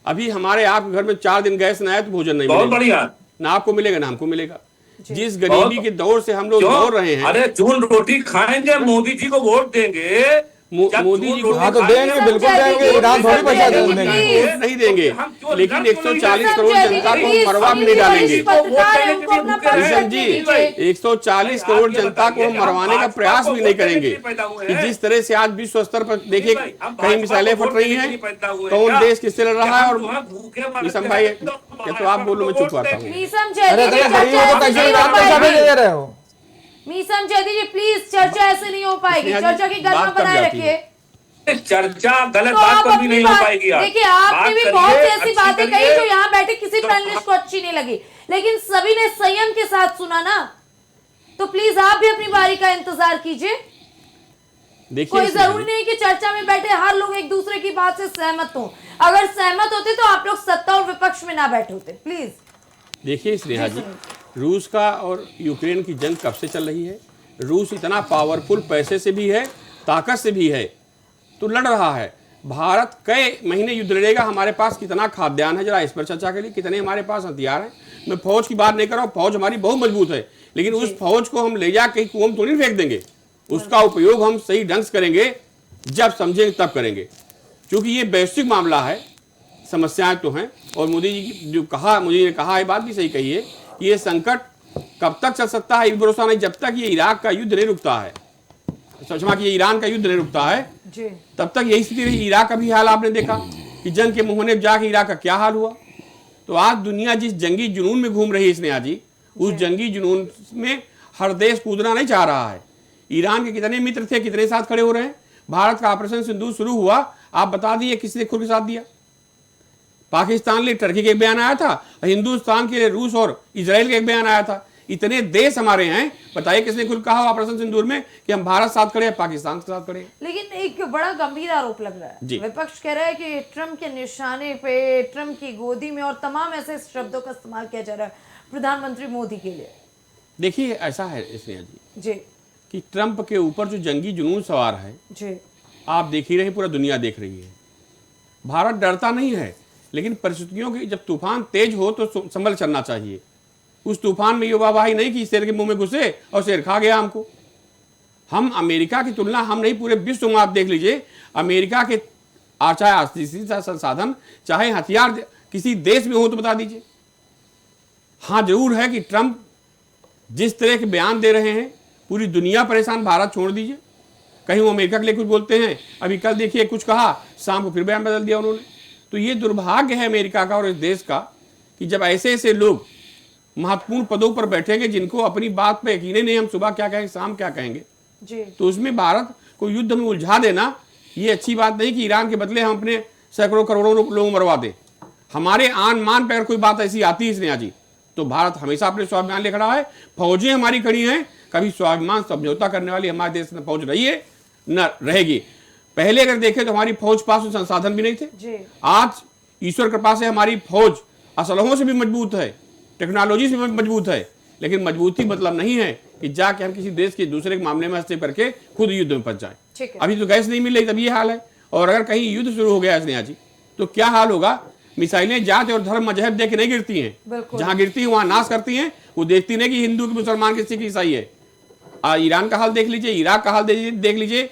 अभी हमारे आपके घर में 4 दिन गैस ना आए तो भोजन नहीं बहुत मिलेगा, बढ़िया। ना आपको मिलेगा ना हमको मिलेगा। जी। जिस गरीबी के दौर से हम लोग दौड़ रहे हैं, अरे जून रोटी खाएंगे, मोदी जी को वोट देंगे। जब मोदी जून जी को रोटी हाँ तो खाएंगे, देंगे, बिल्कुल देंगे। ईरान थोड़ी पैसा देंगे। वोट नहीं देंगे, हम क्यों लेकिन लड़ क्यों 140 नहीं करोड़ रहे? जनता को प्लीज, मरवा भी सुनील नहीं जी डालेंगे। वरिष्ठ पत्रकार है, उनको अपना पक्ष मिशन रखने जी, दीजिए। 140 करोड़ जनता को हम मरवाने का प्रयास भी नहीं करेंगे कि जिस तरह से आज विश्व स्तर पर देखिए कहीं मिसाइलें फट रही हैं, कौन देश किससे लड़ रहा है। और मिसम भाई, ये तो आप बोलो, मैं चुप करता हूँ। मीसम अरे चैदी जी, तुम गरीब चर्चा हो तो ऐसे कैसे नहीं ईरान हो पैसा पाएगी। दे रहे हो? मीसम चैदी जी प्लीज, चर्चा ऐसे नहीं हो पाएगी। स्नेहा जी, चर्चा की गर्मा बात कब बनाए जाती है? रखिए। चर्चा गलत तो बात आप पर भी अपनी नहीं हो बात पाएगी। आज देखिए, आपने भी बात बहुत सी करिए, ऐसी अच्छी बातें कही करिए। जो यहाँ बैठे किसी पैनलिस्ट को अच्छी नहीं लगी, लेकिन सभी ने संयम के साथ सुना ना। तो प्लीज आप भी अपनी बारी का इंतजार कीजिए। देखिए कोई स्नेहा जरूरी जी, नहीं कि चर्चा में बैठे हर लोग एक दूसरे की बात से सहमत हो। अगर सहमत होते तो आप लोग सत्ता और विपक्ष में ना बैठे होते। प्लीज। देखिए स्नेहा जी, रूस का और यूक्रेन की जंग कब से चल रही है। रूस इतना पावरफुल पैसे से भी है, ताकत से भी है, तो लड़ रहा है। भारत कई महीने युद्ध लड़ेगा, हमारे पास कितना खाद्यान्न है, जरा इस पर चर्चा करिए। कितने हमारे पास हथियार हैं। मैं फौज की बात नहीं कर रहा हूँ, फौज हमारी बहुत मजबूत है, लेकिन उस फौज को हम ले जा कहीं कुएं में तो नहीं फेंक देंगे। उसका उपयोग हम सही ढंग से करेंगे, जब समझेंगे तब करेंगे, क्योंकि ये वैश्विक मामला है। समस्याएं तो हैं, और मोदी जी की जो कहा, मुझे ने कहा है, बात भी सही कही है कि ये संकट कब तक चल सकता है, ये भरोसा नहीं। जब तक ये इराक का युद्ध नहीं रुकता है, क्षमा कि ये ईरान का युद्ध नहीं रुकता है, जी तब तक यही स्थिति रही। इराक का भी हाल आपने देखा कि जंग के मुंह में जाके इराक का क्या हाल हुआ। तो आज दुनिया जिस जंगी जुनून में घूम रही है स्नेहा जी, उस जंगी जुनून में हर देश कूदना नहीं चाह रहा है। ईरान के कितने मित्र थे, कितने साथ खड़े हो रहे हैं। भारत का ऑपरेशन सिंदूर शुरू हुआ, आप बता दिए किसने खुद के साथ दिया? पाकिस्तान के लिए टर्की का एक बयान आया था, हिंदुस्तान के लिए रूस और इजराइल का एक बयान आया था। इतने देश हमारे हैं, बताइए किसने खुद कहा ऑपरेशन सिंदूर में कि हम भारत साथ खड़े हैं, पाकिस्तान के साथ खड़े हैं? लेकिन एक बड़ा गंभीर आरोप लग रहा जी। है, विपक्ष कह रहा है कि ट्रंप के निशाने पे, ट्रंप की गोदी में और तमाम ऐसे शब्दों का इस्तेमाल किया जा रहा है प्रधानमंत्री मोदी के लिए। देखिए ऐसा है स्नेहा जी जी कि ट्रंप के ऊपर जो जंगी जुनून सवार है, जी आप देख ही रहे, पूरा दुनिया देख रही है। भारत डरता नहीं है, लेकिन परिस्थितियों की जब तूफान तेज हो तो संभल चलना चाहिए। उस तूफान में ये वाहवाही नहीं कि शेर के मुंह में घुसे और शेर खा गया हमको। हम अमेरिका की तुलना, हम नहीं पूरे विश्व में आप देख लीजिए, अमेरिका के चाहे आर्थिक संसाधन, चाहे हथियार किसी देश में हो तो बता दीजिए। हाँ जरूर है कि ट्रंप जिस तरह के बयान दे रहे हैं, पूरी दुनिया परेशान, भारत छोड़ दीजिए। कहीं वो अमेरिका के लिए कुछ बोलते हैं, अभी कल देखिए कुछ कहा, शाम को फिर बयान बदल दिया उन्होंने। तो ये दुर्भाग्य है अमेरिका का और इस देश का कि जब ऐसे ऐसे लोग महत्वपूर्ण पदों पर बैठेंगे जिनको अपनी बात पे यकीन ही नहीं, हम सुबह क्या कहेंगे शाम क्या कहेंगे, जी तो उसमें भारत को युद्ध में उलझा देना ये अच्छी बात नहीं कि ईरान के बदले हम अपने सैकड़ों करोड़ों लोग मरवा दें। हमारे आन मान पर अगर कोई बात ऐसी आती है स्नेहा जी, तो भारत हमेशा अपने स्वाभिमान ले खड़ा है। फौजें हमारी खड़ी हैं, कभी स्वाभिमान समझौता करने वाली हमारे देश में फौज रही है न रहेगी। पहले अगर देखें तो हमारी फौज पास में संसाधन भी नहीं थे। जी आज ईश्वर कृपा से हमारी फौज असलहों से भी मजबूत है, टेक्नोलॉजी से भी मजबूत है, लेकिन मजबूती मतलब नहीं है कि जाके हम किसी देश के दूसरे के मामले में हस्तक्षेप करके खुद युद्ध में फंस जाए। ठीक है। अभी तो गैस नहीं मिल रही, तब ये हाल है। और अगर कहीं युद्ध शुरू हो गया स्नेहा जी, तो क्या हाल होगा? मिसाइलें जात और धर्म मजहब देख के नहीं गिरती हैं, बिल्कुल। जहां गिरती हैं वहां नाश करती हैं। वो देखती नहीं कि हिंदू की, मुसलमान की, सिख ईसाई है। ईरान का हाल देख लीजिए, इराक का हाल देख लीजिए,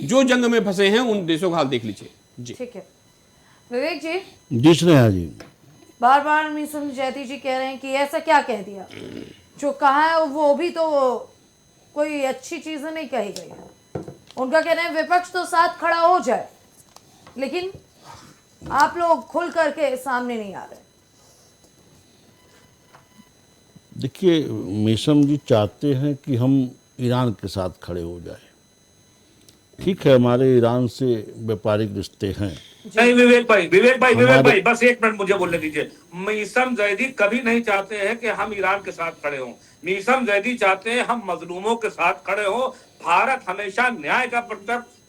जो जंग में फंसे हैं उन देशों का हाल देख लीजिए। जी ठीक है। विवेक जी, जी स्नेहा जी, बार बार मीसम जैती जी कह रहे हैं कि ऐसा क्या कह दिया, जो कहा है वो भी तो कोई अच्छी चीज नहीं कही गई है। उनका कहना है विपक्ष तो साथ खड़ा हो जाए, लेकिन आप लोग खुल करके सामने नहीं आ रहे। देखिए मेशम जी चाहते हैं कि हम ईरान के साथ खड़े हो जाए। ठीक है, हमारे ईरान से व्यापारिक रिश्ते हैं। नहीं विवेक भाई बस एक मिनट मुझे बोलने दीजिए। मीसम जैदी कभी नहीं चाहते हैं कि हम ईरान के साथ खड़े हों। मीसम जैदी चाहते हैं हम मजलूमों के साथ खड़े हों। भारत हमेशा न्याय का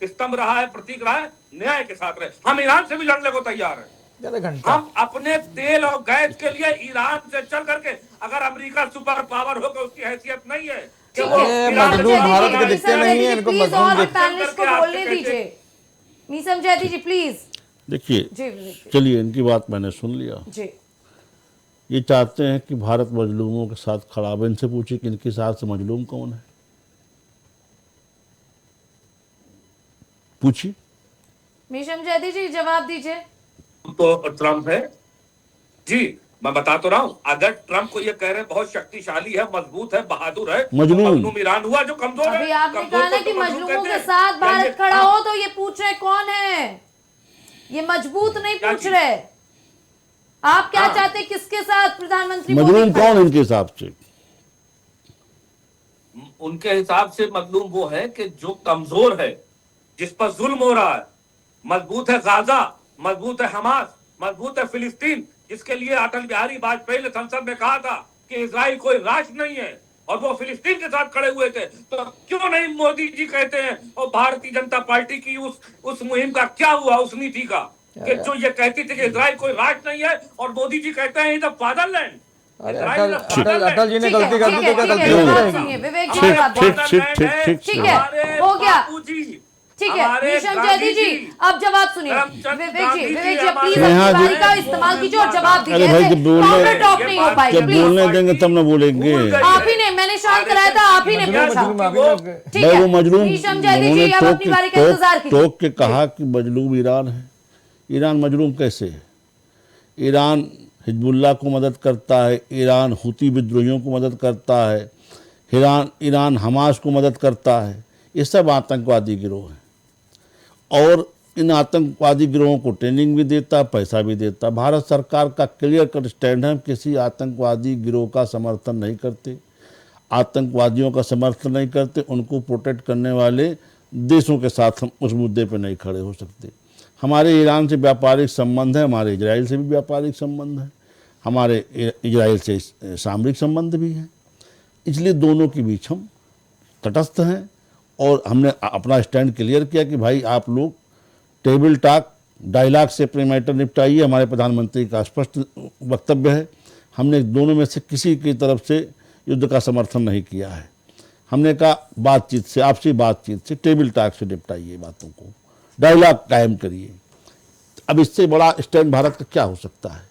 स्तंभ रहा है, प्रतीक रहा है, न्याय के साथ रहे। हम ईरान से भी लड़ने को तैयार हैं। हम अपने तेल और गैस के लिए ईरान से चल करके, अगर अमेरिका सुपर पावर होकर उसकी हैसियत नहीं है कि वो ईरान से मजलूम भारत के मीसम दिखते नहीं है, इनको प्लीज मजलूम और दिखते पैनलिस्ट को बोलने दीजिए। मीसम जैती जी प्लीज। देखिए जी विवेक जी। चलिए, इनकी बात मैंने सुन लिया। जी ये चाहते हैं कि भारत मजलूमों के साथ खड़ा हो। इनसे पूछिए कि इनके साथ से मजलूम कौन है, पूछिए। मीसम जैती जी जवाब दीजिए। तो ट्रंप है जी, मैं बता तो रहा हूं। अगर ट्रंप को ये कह रहे हैं बहुत शक्तिशाली है, मजबूत है, बहादुर है, मजलूम ईरान हुआ जो कमजोर है। अभी आपने कमजोर कहा ना को कि तो मजलूम मजलूमों कहते के हैं। साथ भारत यानी- खड़ा हो, तो ये पूछ रहे कौन है? ये मजबूत नहीं क्या पूछ चीज? रहे। आप क्या हाँ। चाहते, किसके साथ प्रधानमंत्री मोदी मजलूम खड़े? कौन इनके हिसाब से? उनके हिसाब से मजलूम वो है कि जो कमजोर है, जिस पर जुल्म हो रहा है। मजबूत है गाजा, मजबूत है हमास, मजबूत है फिलिस्तीन, जिसके लिए अटल बिहारी वाजपेयी ने संसद में कहा था कि इजराइल कोई राष्ट्र नहीं है, और वो फिलिस्तीन के साथ खड़े हुए थे। तो क्यों नहीं मोदी जी कहते हैं, और भारतीय जनता पार्टी की उस मुहिम का क्या हुआ, उस नीति का, कि जो ये कहती थी कि इजराइल कोई राष्ट्र नहीं है, और मोदी जी कहते हैं इधर फादरलैंड। अरे अटल जी ने गलती कर दी तो क्या गलती ठीक है, नहीं बात रहेगी? सुनिए, विवेक जी ठीक, बात ठीक, सुनिए। ठीक है, हो गया। ठीक है, मीसम जैदी जी अब जवाब सुनिए। विवेक जी प्लीज स्नेहा जी- अपनी बारी का इस्तेमाल कीजिए और जवाब दीजिए। अरे भाई, जब बोलने- काउंटर टॉक नहीं हो पाएगी, जब प्लीज। बोलने देंगे तब ना बोलेंगे। आप ही ने, मैंने शांत कराया था, आप ही ने पूछा। ठीक भाई है, वो मजलूम, मीसम जैदी उन्होंने जी अब अपनी बारी का इंतजार कीजिए। टोक के कहा कि मजलूम ईरान है। ईरान मजलूम कैसे है? ईरान हिजबुल्लाह को मदद करता है, ईरान हुती विद्रोहियों को मदद करता है, ईरान हमास को मदद करता है। ये सब आतंकवादी गिरोह हैं, और इन आतंकवादी गिरोहों को ट्रेनिंग भी देता, पैसा भी देता। भारत सरकार का क्लियर कट स्टैंड है, किसी आतंकवादी गिरोह का समर्थन नहीं करते, आतंकवादियों का समर्थन नहीं करते। उनको प्रोटेक्ट करने वाले देशों के साथ हम उस मुद्दे पर नहीं खड़े हो सकते। हमारे ईरान से व्यापारिक संबंध है, हमारे इजराइल से भी व्यापारिक संबंध है, हमारे इजराइल से सामरिक संबंध भी है। इसलिए दोनों के बीच हम तटस्थ हैं और हमने अपना स्टैंड क्लियर किया कि भाई आप लोग टेबल टॉक डायलॉग से अपने मैटर निपटाइए। हमारे प्रधानमंत्री का स्पष्ट वक्तव्य है। हमने दोनों में से किसी की तरफ से युद्ध का समर्थन नहीं किया है। हमने कहा बातचीत से, आपसी बातचीत से, टेबल टॉक से निपटाइए बातों को, डायलॉग कायम करिए। अब इससे बड़ा स्टैंड भारत का क्या हो सकता है?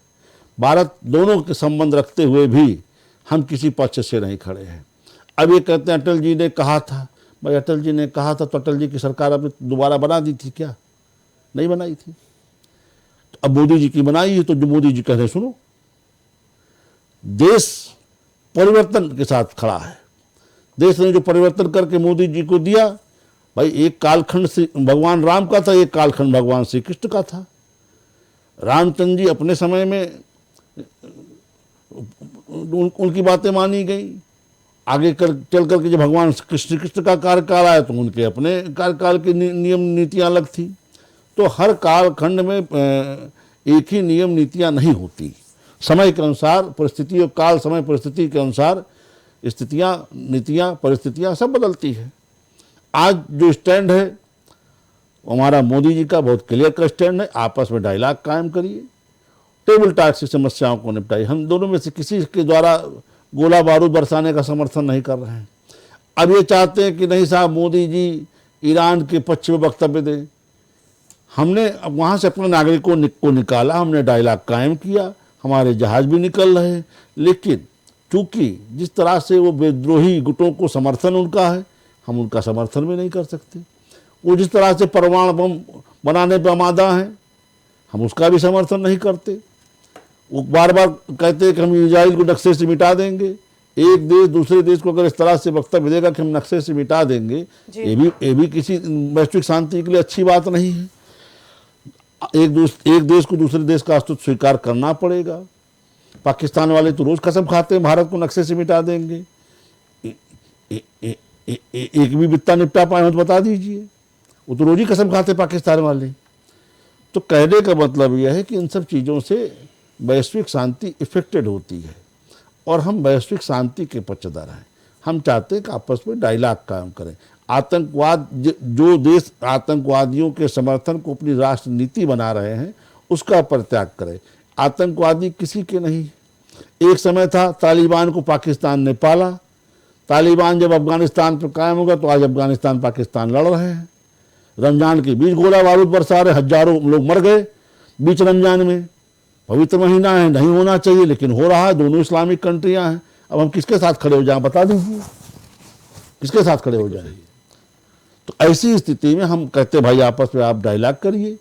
भारत दोनों के संबंध रखते हुए भी हम किसी पक्ष से नहीं खड़े हैं। अब ये कहते हैं अटल जी ने कहा था। भाई अटल जी ने कहा था तो अटल जी की सरकार आपने दोबारा बना दी थी क्या? नहीं बनाई थी। तो अब मोदी जी की बनाई है तो जो मोदी जी कह रहे सुनो। देश परिवर्तन के साथ खड़ा है। देश ने जो परिवर्तन करके मोदी जी को दिया, भाई एक कालखंड से भगवान राम का था, एक कालखंड भगवान श्री कृष्ण का था। रामचंद्र जी अपने समय में उनकी बातें मानी गई। आगे चल करके जब भगवान कृष्ण का कार्यकाल आया तो उनके अपने कार्यकाल की नियम नीतियां अलग थी। तो हर कालखंड में एक ही नियम नीतियां नहीं होती। समय के अनुसार, परिस्थिति और काल समय परिस्थिति के अनुसार स्थितियां, नीतियां, परिस्थितियां सब बदलती है। आज जो स्टैंड है हमारा मोदी जी का बहुत क्लियर का स्टैंड है। आपस में डायलॉग कायम करिए, टेबल टॉक से समस्याओं को निपटाइए। हम दोनों में से किसी के द्वारा गोला बारूद बरसाने का समर्थन नहीं कर रहे हैं। अब ये चाहते हैं कि नहीं साहब मोदी जी ईरान के पक्ष में वक्तव्य दें। हमने वहाँ से अपने नागरिकों को निकाला, हमने डायलॉग कायम किया, हमारे जहाज भी निकल रहे हैं। लेकिन चूंकि जिस तरह से वो विद्रोही गुटों को समर्थन उनका है, हम उनका समर्थन भी नहीं कर सकते। वो जिस तरह से परमाणु बम बनाने पर आमादा हैं, हम उसका भी समर्थन नहीं करते। वो बार बार कहते हैं कि हम इजराइल को नक्शे से मिटा देंगे। एक देश दूसरे देश को अगर इस तरह से वक्तव्य देगा कि हम नक्शे से मिटा देंगे, ये भी किसी वैश्विक शांति के लिए अच्छी बात नहीं है। एक देश को दूसरे देश का अस्तित्व स्वीकार करना पड़ेगा। पाकिस्तान वाले तो रोज कसम खाते हैं भारत को नक्शे से मिटा देंगे। एक भी बित्ता निपटा पाए हो तो बता दीजिए। वो तो रोज ही कसम खाते पाकिस्तान वाले। तो कहने का मतलब यह है कि इन सब चीज़ों से वैश्विक शांति इफेक्टेड होती है और हम वैश्विक शांति के पक्षधर हैं। हम चाहते हैं कि आपस में डायलॉग कायम करें। आतंकवाद, जो देश आतंकवादियों के समर्थन को अपनी राष्ट्र नीति बना रहे हैं, उसका परित्याग करें। आतंकवादी किसी के नहीं। एक समय था तालिबान को पाकिस्तान ने पाला। तालिबान जब अफगानिस्तान पर कायम होगा तो आज अफगानिस्तान पाकिस्तान लड़ रहे हैं। रमजान के बीच गोला बारूद बरसा रहे, हजारों लोग मर गए बीच रमजान में। पवित्र महीना है, नहीं होना चाहिए लेकिन हो रहा है। दोनों इस्लामिक कंट्रियां हैं। अब हम किसके साथ खड़े हो जाएं, बता दीजिए, किसके साथ खड़े हो जाएं? तो ऐसी स्थिति में हम कहते भाई आपस में आप डायलॉग करिए,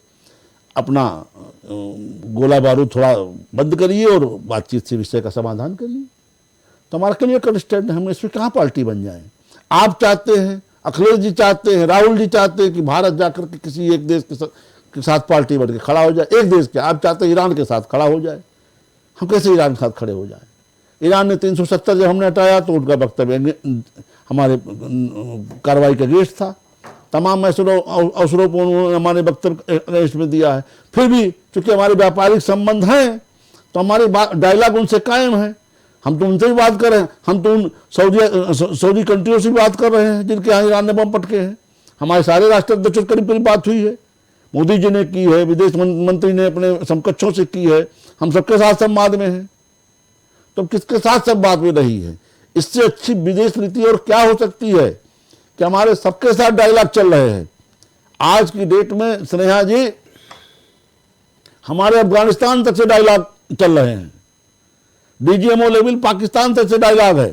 अपना गोला बारूद थोड़ा बंद करिए और बातचीत से विषय का समाधान करिए। तो हमारा क्लियर कट स्टैंड है। हम इसमें कहाँ पार्टी बन जाएं? आप चाहते हैं, अखिलेश जी चाहते हैं, राहुल जी चाहते हैं कि भारत जाकर के किसी एक देश के साथ पार्टी बन के खड़ा हो जाए। एक देश के आप चाहते हैं ईरान के साथ खड़ा हो जाए। हम कैसे ईरान के साथ खड़े हो जाए? ईरान ने 370 जब हमने हटाया तो उनका वक्तव्य हमारे कार्रवाई का अगेंस्ट था। तमाम अवसरों पर उन्होंने हमारे वक्तव्य अगेंस्ट में दिया है। फिर भी चूंकि हमारे व्यापारिक संबंध हैं तो हमारे डायलॉग उनसे कायम है। हम तो उनसे भी बात कर रहे हैं। हम तो उन सऊदी कंट्रियों से भी बात कर रहे हैं जिनके यहाँ ईरान ने बम पटके हैं। हमारे सारे राष्ट्राध्यक्षों से करीब करीब बात हुई है। मोदी जी ने की है, विदेश मंत्री ने अपने समकक्षों से की है। हम सबके साथ संवाद में हैं। तो किसके साथ संवाद में रही है? इससे अच्छी विदेश नीति और क्या हो सकती है कि हमारे सबके साथ डायलॉग चल रहे हैं। आज की डेट में स्नेहा जी, हमारे अफगानिस्तान तक से डायलॉग चल रहे हैं। डीजीएमओ लेवल पाकिस्तान तक से डायलॉग है।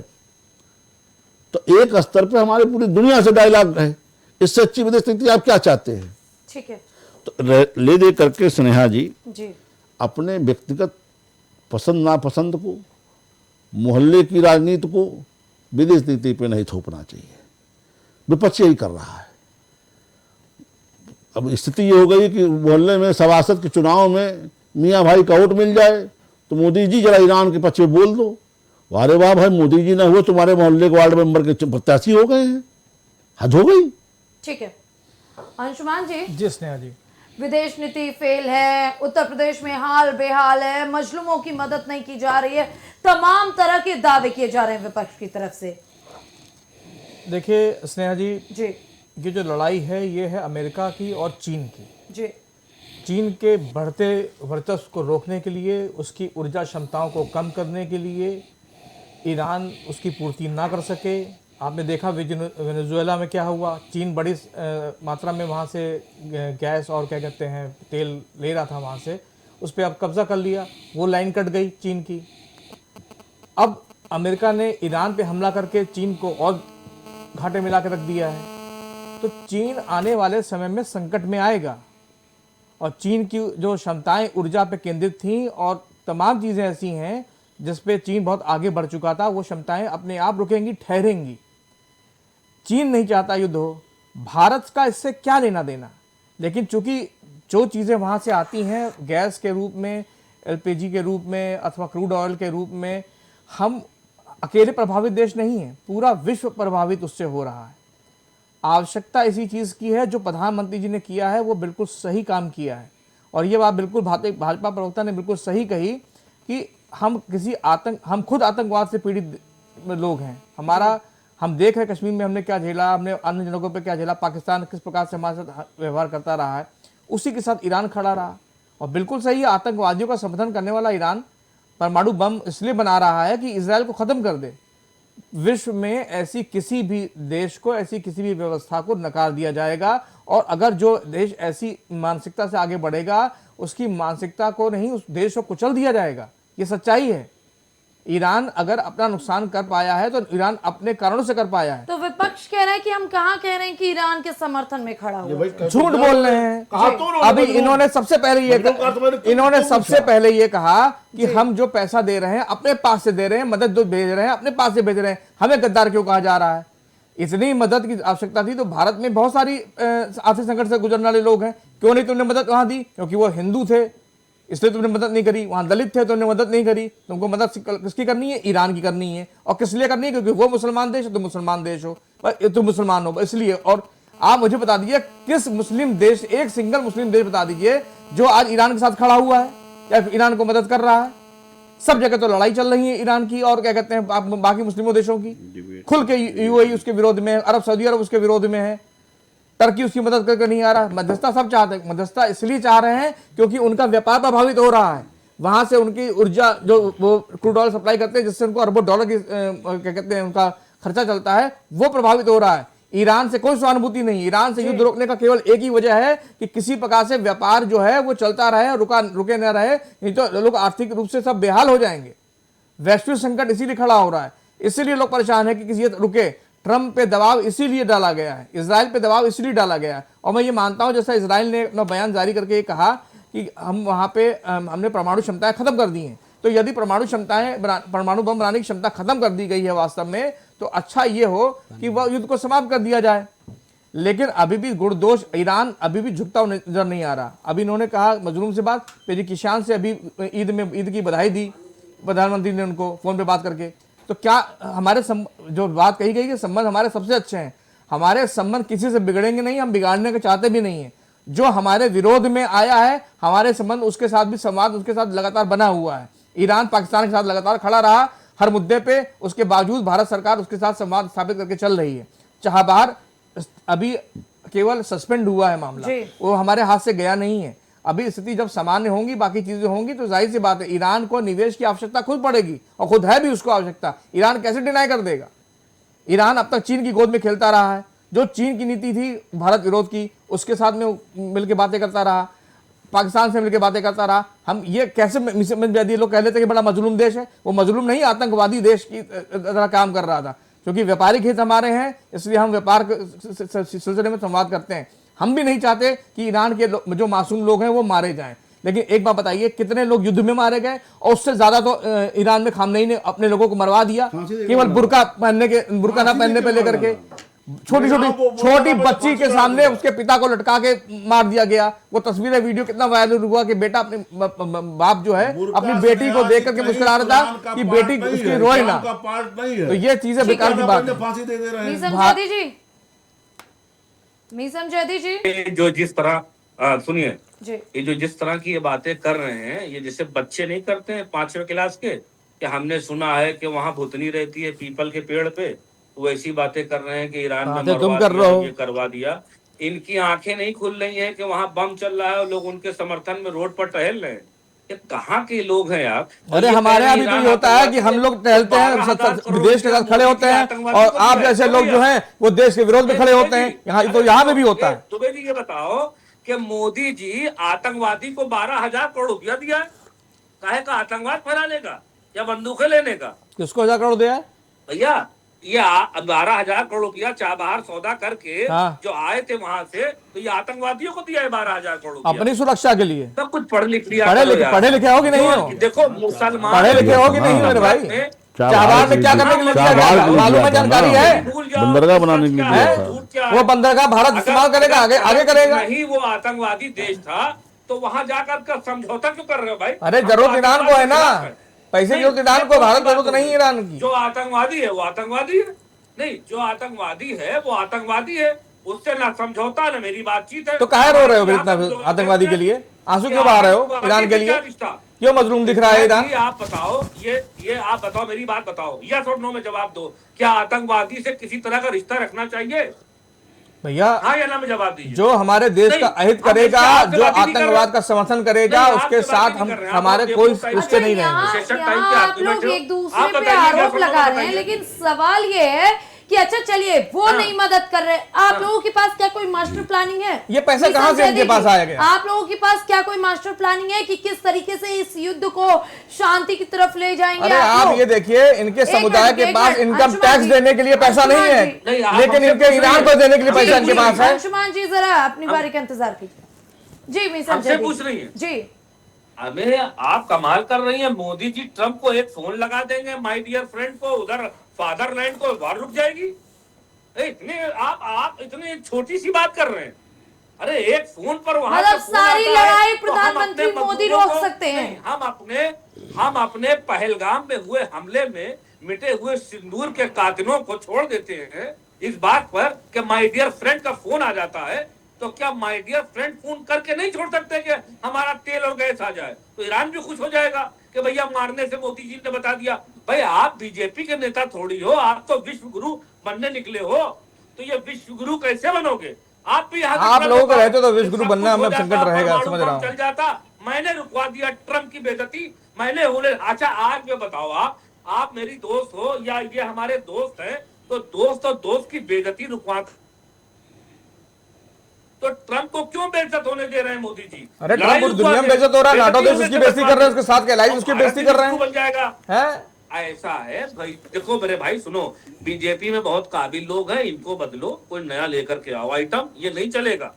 तो एक स्तर पे हमारे पूरी दुनिया से डायलॉग है। इससे अच्छी विदेश नीति आप क्या चाहते हैं? ठीक है। तो ले दे करके स्नेहा जी जी अपने व्यक्तिगत पसंद नापसंद को, मोहल्ले की राजनीति को विदेश नीति पे नहीं थोपना चाहिए। विपक्ष यही कर रहा है। अब स्थिति ये हो गई कि मोहल्ले में सभासद के चुनाव में मियाँ भाई का वोट मिल जाए तो मोदी जी जरा ईरान के पक्ष में बोल दो। वारे वाह भाई, मोदी जी ना हुए तुम्हारे मोहल्ले के वार्ड मेंबर के प्रत्याशी हो गए हैं। हद हो गई। ठीक है। अंशुमान जी, जी स्नेहा जी, विदेश नीति फेल है, उत्तर प्रदेश में हाल बेहाल है, मजलूमों की मदद नहीं की जा रही है, तमाम तरह के दावे किए जा रहे हैं विपक्ष की तरफ से। देखिए स्नेहा जी, जी ये जो लड़ाई है ये है अमेरिका की और चीन की। जी चीन के बढ़ते वर्चस्व को रोकने के लिए, उसकी ऊर्जा क्षमताओं को कम करने के लिए, ईरान उसकी पूर्ति ना कर सके। आपने देखा वेनेजुएला में क्या हुआ, चीन बड़ी मात्रा में वहाँ से गैस और क्या कहते हैं तेल ले रहा था वहाँ से, उस पर अब कब्जा कर लिया, वो लाइन कट गई चीन की। अब अमेरिका ने ईरान पे हमला करके चीन को और घाटे में ला के रख दिया है। तो चीन आने वाले समय में संकट में आएगा, और चीन की जो क्षमताएं ऊर्जा पे केंद्रित थीं और तमाम चीज़ें ऐसी हैं जिस पे चीन बहुत आगे बढ़ चुका था, वो क्षमताएं अपने आप रुकेंगी, ठहरेंगी। चीन नहीं चाहता युद्ध हो, भारत का इससे क्या लेना देना। लेकिन चूंकि जो चीज़ें वहाँ से आती हैं गैस के रूप में, एलपीजी के रूप में अथवा क्रूड ऑयल के रूप में, हम अकेले प्रभावित देश नहीं हैं, पूरा विश्व प्रभावित उससे हो रहा है। आवश्यकता इसी चीज़ की है। जो प्रधानमंत्री जी ने किया है वो बिल्कुल सही काम किया है, और ये बात बिल्कुल भाजपा प्रवक्ता ने बिल्कुल सही कही कि हम खुद आतंकवाद से पीड़ित लोग हैं। हम देख रहे कश्मीर में हमने क्या झेला, हमने अन्य जगहों पे क्या झेला, पाकिस्तान किस प्रकार से हमारे साथ व्यवहार करता रहा है, उसी के साथ ईरान खड़ा रहा। और बिल्कुल सही है, आतंकवादियों का समर्थन करने वाला ईरान परमाणु बम इसलिए बना रहा है कि इजराइल को ख़त्म कर दे। विश्व में ऐसी किसी भी देश को, ऐसी किसी भी व्यवस्था को नकार दिया जाएगा, और अगर जो देश ऐसी मानसिकता से आगे बढ़ेगा उसकी मानसिकता को नहीं, उस देश को कुचल दिया जाएगा। ये सच्चाई है। ईरान अगर अपना नुकसान कर पाया है तो ईरान अपने कारणों से कर पाया है। तो विपक्ष कह रहा है कि हम कहाँ कह रहे हैं कि ईरान के समर्थन में खड़ा हुआ। झूठ बोल रहे हैं। अभी इन्होंने सबसे पहले ये कहा कि हम जो पैसा दे रहे हैं अपने पास से दे रहे हैं, मदद जो भेज रहे हैं अपने पास से भेज रहे हैं, हमें गद्दार क्यों कहा जा रहा है। इतनी मदद की आवश्यकता थी तो भारत में बहुत सारी आर्थिक संकट से गुजरने वाले लोग हैं, क्यों नहीं तुमने मदद वहां दी? क्योंकि वो हिंदू थे इसलिए तुमने मदद नहीं करी। वहां दलित थे तुमने मदद नहीं करी। तुमको मदद किसकी करनी है? ईरान की करनी है। और किस लिए करनी है? क्योंकि वो मुसलमान देश है, तुम मुसलमान देश हो, तुम मुसलमान हो इसलिए। और आप मुझे बता दीजिए किस मुस्लिम देश, एक सिंगल मुस्लिम देश बता दीजिए जो आज ईरान के साथ खड़ा हुआ है या ईरान को मदद कर रहा है। सब जगह तो लड़ाई चल रही है ईरान की और क्या कहते हैं बाकी मुस्लिमों देशों की। खुल के यूएई उसके विरोध में है, अरब सऊदी अरब उसके विरोध में है, टर्की उसकी मदद करके नहीं आ रहा। मध्यस्थता सब चाहते हैं। मध्यस्थता इसलिए चाह रहे हैं क्योंकि उनका व्यापार प्रभावित हो रहा है। वहां से उनकी ऊर्जा जो वो क्रूड ऑयल सप्लाई करते हैं जिससे उनको अरबों डॉलर की क्या कहते हैं उनका खर्चा चलता है, वो प्रभावित हो रहा है। ईरान से कोई सहानुभूति नहीं। ईरान से युद्ध रोकने का केवल एक ही वजह है कि किसी प्रकार से व्यापार जो है वो चलता रहे, रुके न रहे, नहीं तो लोग आर्थिक रूप से सब बेहाल हो जाएंगे। वैश्विक संकट इसीलिए खड़ा हो रहा है, इसीलिए लोग परेशान है कि किसी रुके। ट्रंप पे दबाव इसीलिए डाला गया है, इजराइल पे दबाव इसलिए डाला गया है। और मैं ये मानता हूं जैसा इजराइल ने अपना बयान जारी करके कहा कि हम वहां पे हमने परमाणु क्षमताएं खत्म कर दी हैं, तो यदि परमाणु बम बनाने की क्षमता खत्म कर दी गई है वास्तव में, तो अच्छा ये हो कि वह युद्ध को समाप्त कर दिया जाए। लेकिन अभी भी गुणदोष ईरान अभी भी झुकता हुआ नजर नहीं आ रहा। अभी इन्होंने कहा मजलूम से बात, पेजिकिस्तान से अभी ईद की बधाई दी प्रधानमंत्री ने उनको फोन पे बात करके। तो क्या हमारे जो बात कही गई कि संबंध हमारे सबसे अच्छे हैं, हमारे संबंध किसी से बिगड़ेंगे नहीं, हम बिगाड़ने के चाहते भी नहीं है। जो हमारे विरोध में आया है हमारे संबंध उसके साथ भी संवाद उसके साथ लगातार बना हुआ है। ईरान पाकिस्तान के साथ लगातार खड़ा रहा हर मुद्दे पे, उसके बावजूद भारत सरकार उसके साथ संवाद स्थापित करके चल रही है। चाबहार अभी केवल सस्पेंड हुआ है मामला, वो हमारे हाथ से गया नहीं है। अभी स्थिति जब सामान्य होंगी, बाकी चीजें होंगी, तो जाहिर सी बात है ईरान को निवेश की आवश्यकता खुद पड़ेगी, और खुद है भी उसको आवश्यकता। ईरान कैसे डिनाई कर देगा? ईरान अब तक चीन की गोद में खेलता रहा है। जो चीन की नीति थी भारत विरोध की, उसके साथ में मिलकर बातें करता रहा, पाकिस्तान से मिलकर बातें करता रहा। हम ये कैसे लोग कह लेते कि बड़ा मजलूम देश है, वो मजलूम नहीं, आतंकवादी देश की तरह काम कर रहा था। क्योंकि व्यापारिक हित हमारे हैं, इसलिए हम व्यापार के सिलसिले में संवाद करते हैं। हम भी नहीं चाहते कि ईरान के जो मासूम लोग हैं वो मारे जाएं। लेकिन एक बात बताइए, कितने लोग युद्ध में मारे गए? और उससे ज्यादा तो ईरान में खामनेई ने अपने लोगों को मरवा दिया, केवल बुर्का ना पहनने पे लेकर के। छोटी बच्ची के सामने उसके पिता को लटका के मार दिया गया। वो तस्वीरें वीडियो कितना वायरल हुआ कि बेटा अपने बाप जो है अपनी बेटी को देख करके मुस्कुरा रहा था कि बेटी उसकी रोए ना। तो ये चीजें बेकार की बात है। मीसम जैदी जी, जो जिस तरह सुनिए, जी ये जो जिस तरह की ये बातें कर रहे हैं, ये जैसे बच्चे नहीं करते हैं 5वीं क्लास के, कि हमने सुना है कि वहां भुतनी रहती है पीपल के पेड़ पे, तो वैसी बातें कर रहे हैं कि ईरान में बातें तुम मरवा कर दिया, रहे हो। ये करवा दिया। इनकी आंखें नहीं खुल रही हैं कि वहां बम चल रहा है और लोग उनके समर्थन में रोड पर टहल रहे हैं। ये कहाँ के लोग हैं आप? और अरे ये हमारे कह रहे यहाँ हैं भी तो ईरान ये होता है कि आतंकवादी हम है, लोग टहलते हैं 12,000 करोड़ विदेश के साथ रुपया खड़े मोदी होते जी हैं, आतंकवादी और को आप दिया है। जैसे क्यों लोग जो भैया? हैं वो देश के विरोध में खड़े होते हैं। यहाँ तो यहाँ पे भी होता है। दुबे जी ये बताओ कि मोदी जी आतंकवादी को 12,000 करोड़ रुपया दिया है, काहे का? आतंकवाद फैलाने का या बंदूकें लेने का? किसको 1,000 करोड़ दिया है? भैया ये 12,000 करोड़ रुपया बाहर सौदा करके हाँ। जो आए थे वहां से, तो ये आतंकवादियों को दिया है 12,000 करोड़ रुपया। अपनी सुरक्षा के लिए। सब कुछ पढ़ लिख लिया पढ़े करो यार। पढ़े लिखे हो कि नहीं हो? देखो मुसलमान पढ़े लिखे हो कि नहीं मेरे भाई? चाबार में क्या करने के लिए दिया गया था? मालूम है, जानकारी है? भूल जाओ, बंदरगाह बनाने के लिए क्या दिया है, था। झूठ क्या है? वो बंदरगाह भारत इस्तेमाल करेगा, आगे आगे करेगा। नहीं वो आतंकवादी देश था, तो वहां जाकर का समझौता क्यों कर रहे हो भाई? अरे जरूरत ईरान को है ना, पैसे की जरूरत ईरान को, भारत को जरूरत नहीं है ईरान की। जो आतंकवादी है वो आतंकवादी है, नहीं जो आतंकवादी है वो आतंकवादी है, उससे ना समझौता ना मेरी बातचीत है। तो काहे रो रहे हो फिर इतना आतंकवादी के लिए? आंसू क्यों बहा रहे हो ईरान के लिए? क्यों मजलूम दिख रहा है ईरान? आप बताओ, ये आप बताओ, मेरी बात बताओ, यस और नो में जवाब दो। क्या आतंकवादी से किसी तरह का रिश्ता रखना चाहिए? भैया हाँ या ना में जवाब दीजिए। जो हमारे देश नहीं, का अहित हम करेगा, आपसे जो बात ही नहीं कर आतंकवाद रहे। का समर्थन करेगा, नहीं, उसके आपसे बात साथ ही हम नहीं कर रहे हैं। हमारे आप कोई बेवकूफ रिश्ते नहीं रहेंगे। यहाँ सेशन यहाँ टाइम पे आप आप भी लोग बैठे हो। एक दूसरे आप पे बताइए, आरोप yes or no लगा रहे हैं, बताइए। लेकिन सवाल ये है कि अच्छा चलिए वो नहीं मदद कर रहे, आप लोगों के पास क्या कोई मास्टर प्लानिंग है? ये पैसा प्लीज कहाँ से समझा इनके पास दीजिए। आया गया? आप लोगों के पास क्या कोई मास्टर प्लानिंग है कि किस तरीके से इस युद्ध को शांति की तरफ ले जाएंगे? अरे आप लोग? ये देखिए, इनके एक समुदाय मिनट, के एक पास मिनट, इनकम अंशुमान टैक्स जी, देने के लिए पैसा नहीं अंशुमान है, जी। नहीं, आप लेकिन हमसे इनके पूछ ईरान रहे को हैं। देने के लिए जी, पैसा इनके जी, पास है। अंशुमान जी जरा अपनी बारी का इंतजार कीजिए। जी मिस हमसे पूछ रही हैं? जी अबे आप कमाल कर रही हैं। मोदी जी ट्रम्प को एक फोन लगा देंगे, माय डियर फ्रेंड को, उधर फादरलैंड को वार रुक जाएगी। इतने आप इतनी छोटी सी बात कर रहे हैं। अरे एक फोन पर वहां मतलब से फोन सारी आता है, लड़ाई तो हम प्रधानमंत्री अपने मोदी मजदूरों रोक को- सकते हैं। नहीं, हम अपने पहलगाम में हुए हमले में मिटे हुए सिंदूर के कातिलों को छोड़ देते हैं इस बात पर कि माय डियर फ्रेंड का फोन आ जाता है। तो क्या माय डियर फ्रेंड फोन करके नहीं छोड़ सकते कि हमारा तेल और गैस आ जाए? तो ईरान भी खुश हो जाएगा कि भैया मारने से मोदी जी ने बता दिया। भाई आप बीजेपी के नेता थोड़ी हो, आप तो विश्व गुरु बनने निकले हो। तो ये विश्व गुरु कैसे बनोगे? आप भी यहाँ आप लोगों को रहते तो विश्व गुरु सब बनना कुछ हो हमें संकट जाता, रहेगा, परमाणु समझ बम रहा हूँ। चल जाता। मैंने रुकवा दिया ट्रम्प की बेइज्जती, मैंने उन्हें। अच्छा आज में बताओ, आप मेरी दोस्त हो या ये हमारे दोस्त हैं, तो दोस्त और दोस्त की बेइज्जती रुकवा, तो ट्रम्प को क्यों बेइज्जत होने दे रहे हैं मोदी जी? अरे लड़ाई ट्रम्प पूरी रुकवा दुनिया में दे। बेइज्जत हो रहा है, नाटो देश बेइज्जती उसकी होने से बेइज्जती कर रहे हैं, उसके साथ के तो allies उसकी भारत बेइज्जती भी कर रहे हैं। बन जाएगा। हैं? ऐसा है भाई, देखो मेरे भाई सुनो, बीजेपी में बहुत काबिल लोग हैं, इनको बदलो, कोई नया लेकर के आओ आइटम। ये नहीं चलेगा,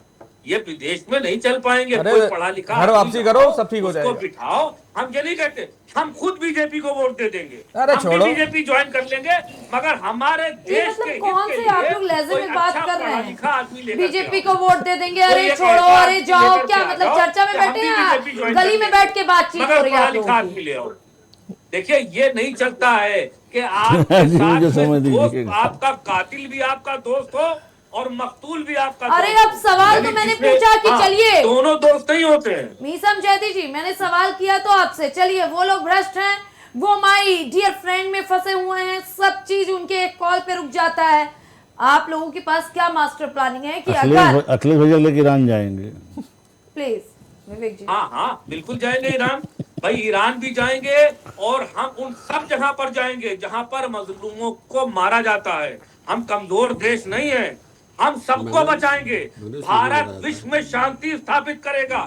ये विदेश में नहीं चल पाएंगे। अरे कोई पढ़ा लिखा घर आदमी वापसी करो, लाओ, सब ठीक हो उसको जाएगा। बिठाओ। हम ये नहीं कहते, हम खुद बीजेपी को वोट दे देंगे, अरे हम भी छोड़ो। बीजेपी ज्वाइन कर लेंगे, मगर हमारे देश मतलब के हित कौन के से आप लिए लोग लहजे कोई में बात अच्छा कर रहे पढ़ा हैं? लिखा आदमी लेकर के बीजेपी आओ। को वोट दे देंगे, कोई अरे एक छोड़ो, ऐसा अरे आदमी जाओ, लेकर क्या के आ मतलब जाओ चर्चा में कि हम बैठे भी हैं, BJP ज्वाइन गली कर में लेंगे। बैठ के बातचीत मगर हो रही है पढ़ा आप लिखा लोगों की। आदमी ले आओ। देखिए ये नहीं चलता है कि आपके जी, मुझे साथ समझ में दोस्त, दीजिएगा। आपका कातिल भी आपका दोस्त हो और मकतूल भी आपका अरे दोस्त अब हो। सवाल यानी तो मैंने जिसमें- पूछा कि हाँ, चलिए। दोनों दोस्त नहीं होते हैं। मीसम जयती जी, मैंने सवाल किया तो आपसे, चलिए वो लोग भ्रष्ट हैं, वो माई डियर फ्रेंड में फंसे हुए हैं, सब चीज उनके एक कॉल पे रुक जाता है। आप लोगों के पास क्या मास्टर प्लानिंग है कि अगर अखिलेश भैया लेके ईरान जाएंगे। प्लीज विवेक जी। हाँ हाँ बिल्कुल जाएंगे ईरान। भाई ईरान भी जाएंगे और हम उन सब जगह पर जाएंगे जहां पर मजलूमों को मारा जाता है। हम कमजोर देश नहीं है, हम सबको बचाएंगे। भारत विश्व में शांति स्थापित करेगा।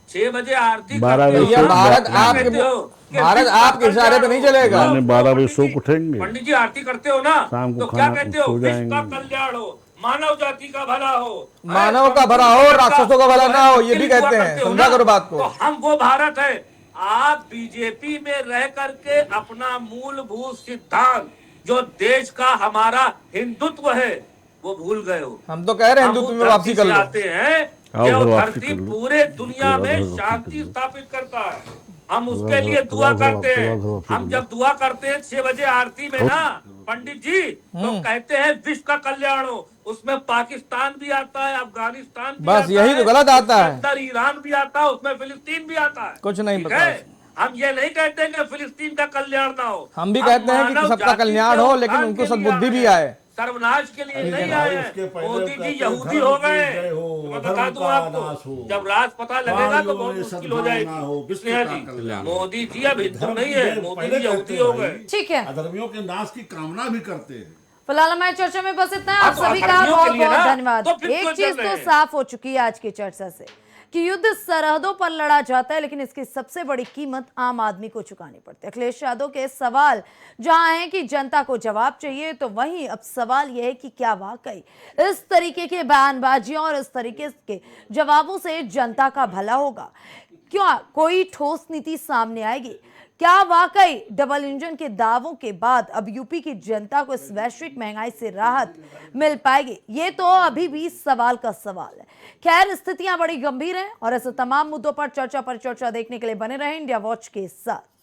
6 बजे आरती 12 करते हो बजे ना? भारत क्या आपके- कहते हो कि भारत विश्व का आपके इशारे पे नहीं कल्याण हो। चलेगा। मैंने 12 बजे पंडित सो जी, उठेंगे। पंडित जी आरती करते हो ना, शाम को तो क्या खाना कहते हो? सो विश्व का जाएंगे। कल्याण हो, मानव जाति का भला हो, मानव का भला हो, राक्षसों का भला ना हो, ये भी कहते हैं। समझा करो बात को। तो हम वो भारत है। आप बीजेपी में रह करके अपना मूलभूत सिद्धांत जो देश का हमारा हिंदुत्व है वो भूल गए हो। हम तो कह रहे हैं हम हिंदुत्व उस में वापसी धरती कर से लो। आते हैं आओ कि घर वो वापसी धरती कर लो। पूरे दुनिया में घर वापसी शांति कर लो। स्थापित करता है। हम उसके लिए दुआ घर करते हैं। वापसी कर हम लो। जब दुआ करते हैं 6 बजे आरती में ना पंडित जी, तो कहते हैं विश्व का कल्याण हो, उसमें पाकिस्तान भी आता है, अफगानिस्तान भी बस आता यही है, तो गलत आता है। उसके अंदर ईरान भी आता है, उसमें फिलिस्तीन भी आता है। कुछ नहीं ठीक पता। है? हम ये नहीं कहते हैं कि फिलिस्तीन का कल्याण ना हो, हम भी कहते हैं कि मानव सबका जाति कल्याण के हो, लेकिन उत्थान उनको के लिए सद्बुद्धि भी आए आए। हैं, सर्वनाश के लिए नहीं आए हैं। मोदी जी यहूदी हो गए। मैं बता दूं आपको, जब राज पता लगेगा तो बहुत मुश्किल हो जाएगी। स्नेहा जी, मोदी जी अब हिंदू नहीं है, मोदी जी यहूदी हो गए। ठीक है, अधर्मियों के नाश की कामना भी करते हैं। फिलहाल हमारी चर्चा में बस इतना है। आप तो सभी का अधर्मियों के बहुत लिए बहुत ना, धन्यवाद। तो फिर एक क्यों चीज चल रहे तो हैं? साफ हो चुकी है आज की चर्चा से कि युद्ध सरहदों पर लड़ा जाता है, लेकिन इसकी सबसे बड़ी कीमत आम आदमी को चुकानी पड़ती है। अखिलेश यादव के सवाल जहां है कि जनता को जवाब चाहिए, तो वहीं अब सवाल यह है कि क्या वाकई इस तरीके के बयानबाजियों और इस तरीके के जवाबों से जनता का भला होगा? क्या कोई ठोस नीति सामने आएगी? क्या वाकई डबल इंजन के दावों के बाद अब यूपी की जनता को इस वैश्विक महंगाई से राहत मिल पाएगी? ये तो अभी भी सवाल का सवाल है। खैर, स्थितियां बड़ी गंभीर हैं और ऐसे तमाम मुद्दों पर चर्चा परिचर्चा देखने के लिए बने रहें इंडिया वॉच के साथ।